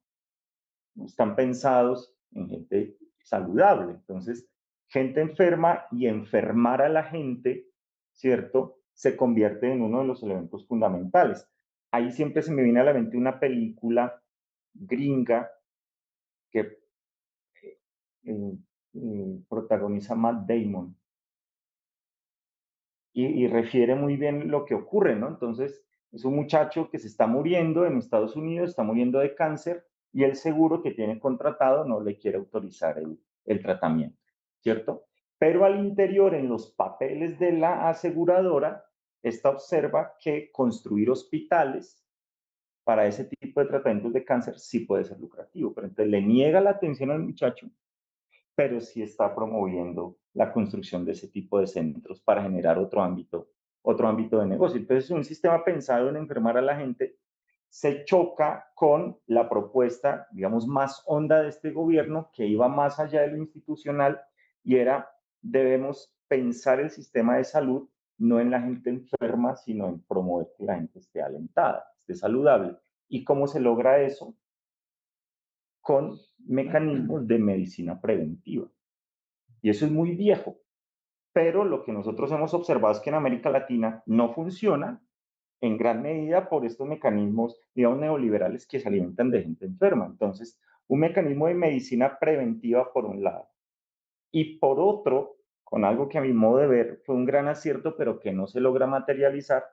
no están pensados en gente saludable. Entonces, gente enferma y enfermar a la gente, ¿cierto?, se convierte en uno de los elementos fundamentales. Ahí siempre se me viene a la mente una película gringa que protagoniza Matt Damon y refiere muy bien lo que ocurre, ¿no? Entonces, es un muchacho que se está muriendo en Estados Unidos, está muriendo de cáncer y el seguro que tiene contratado no le quiere autorizar el tratamiento, ¿cierto? Pero al interior, en los papeles de la aseguradora, esta observa que construir hospitales para ese tipo de tratamientos de cáncer sí puede ser lucrativo, pero entonces le niega la atención al muchacho, pero sí está promoviendo la construcción de ese tipo de centros para generar otro ámbito de negocio. Entonces, un sistema pensado en enfermar a la gente se choca con la propuesta, digamos, más honda de este gobierno, que iba más allá de lo institucional, y era: debemos pensar el sistema de salud no en la gente enferma, sino en promover que la gente esté alentada, esté saludable. ¿Y cómo se logra eso? Con mecanismos de medicina preventiva. Y eso es muy viejo, pero lo que nosotros hemos observado es que en América Latina no funciona en gran medida por estos mecanismos, digamos, neoliberales que se alimentan de gente enferma. Entonces, un mecanismo de medicina preventiva por un lado, y por otro, con algo que a mi modo de ver fue un gran acierto, pero que no se logra materializar,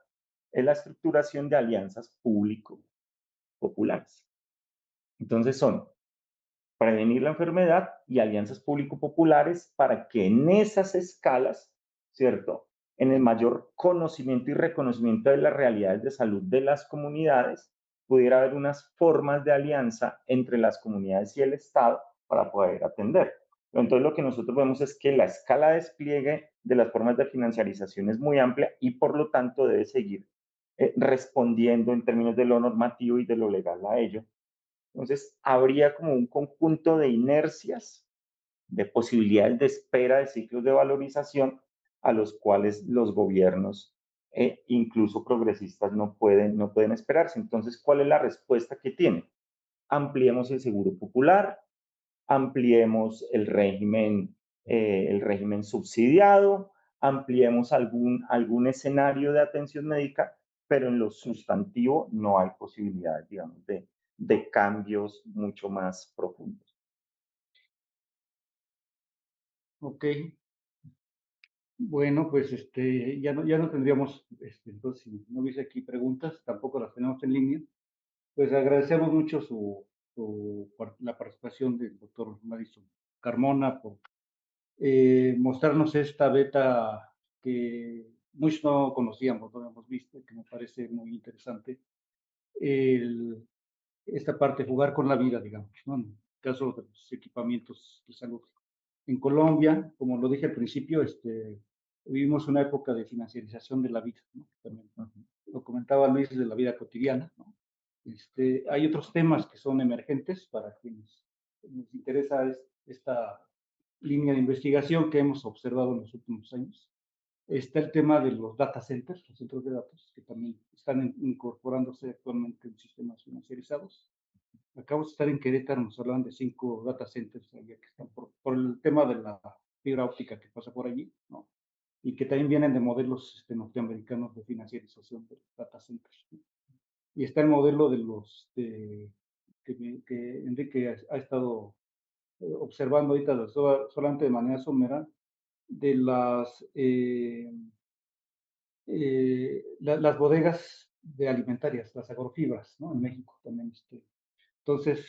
es la estructuración de alianzas público-populares. Entonces son prevenir la enfermedad y alianzas público-populares para que en esas escalas, ¿cierto?, en el mayor conocimiento y reconocimiento de las realidades de salud de las comunidades, pudiera haber unas formas de alianza entre las comunidades y el Estado para poder atender. Entonces, lo que nosotros vemos es que la escala de despliegue de las formas de financiarización es muy amplia y, por lo tanto, debe seguir respondiendo en términos de lo normativo y de lo legal a ello. Entonces, habría como un conjunto de inercias, de posibilidades de espera de ciclos de valorización a los cuales los gobiernos, incluso progresistas, no pueden esperarse. Entonces, ¿cuál es la respuesta que tienen? Ampliemos el seguro popular, ampliemos el régimen subsidiado, ampliemos algún escenario de atención médica, pero en lo sustantivo no hay posibilidad, digamos, de cambios mucho más profundos. Ok. Bueno, pues ya no tendríamos, entonces, si no hubiese aquí preguntas, tampoco las tenemos en línea. Pues agradecemos mucho la participación del doctor Madison Carmona por mostrarnos esta beta que muchos no conocíamos, no hemos visto, que me parece muy interesante. Esta parte de jugar con la vida, digamos, ¿no? En el caso de los equipamientos de salud. En Colombia, como lo dije al principio, vivimos una época de financiarización de la vida, ¿no? También lo comentaba Luis de la vida cotidiana, ¿no? Hay otros temas que son emergentes para quienes nos interesa esta línea de investigación que hemos observado en los últimos años. Está el tema de los data centers, los centros de datos, que también están incorporándose actualmente en sistemas financiarizados. Acabo de estar en Querétaro, nos hablan de 5 data centers allá que están por el tema de la fibra óptica que pasa por allí, ¿no? Y que también vienen de modelos norteamericanos de financiarización de data centers, ¿no? Y está el modelo de los que Enrique ha estado observando ahorita solamente de manera somera, de las bodegas de alimentarias, las agrofibras, ¿no? En México también. Entonces,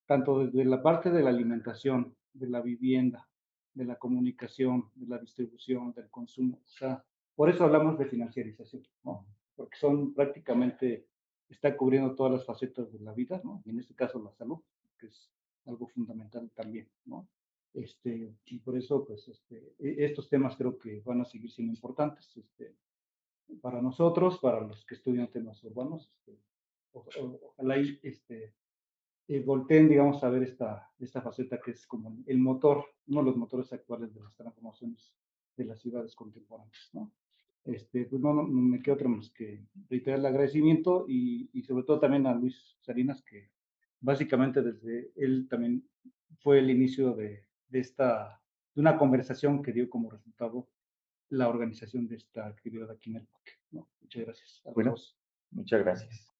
tanto desde la parte de la alimentación, de la vivienda, de la comunicación, de la distribución, del consumo, o sea, por eso hablamos de financiarización, ¿no? Porque son prácticamente, está cubriendo todas las facetas de la vida, ¿no? Y en este caso la salud, que es algo fundamental también, ¿no? Y por eso, pues, estos temas creo que van a seguir siendo importantes, para nosotros, para los que estudian temas urbanos, ojalá y, volteen, digamos, a ver esta faceta que es como el motor, uno de los motores actuales de las transformaciones de las ciudades contemporáneas, ¿no? Pues no me queda otra más que reiterar el agradecimiento y sobre todo también a Luis Salinas, que básicamente desde él también fue el inicio de una conversación que dio como resultado la organización de esta actividad aquí en el parque, ¿no? Muchas gracias a Bueno, todos. muchas gracias.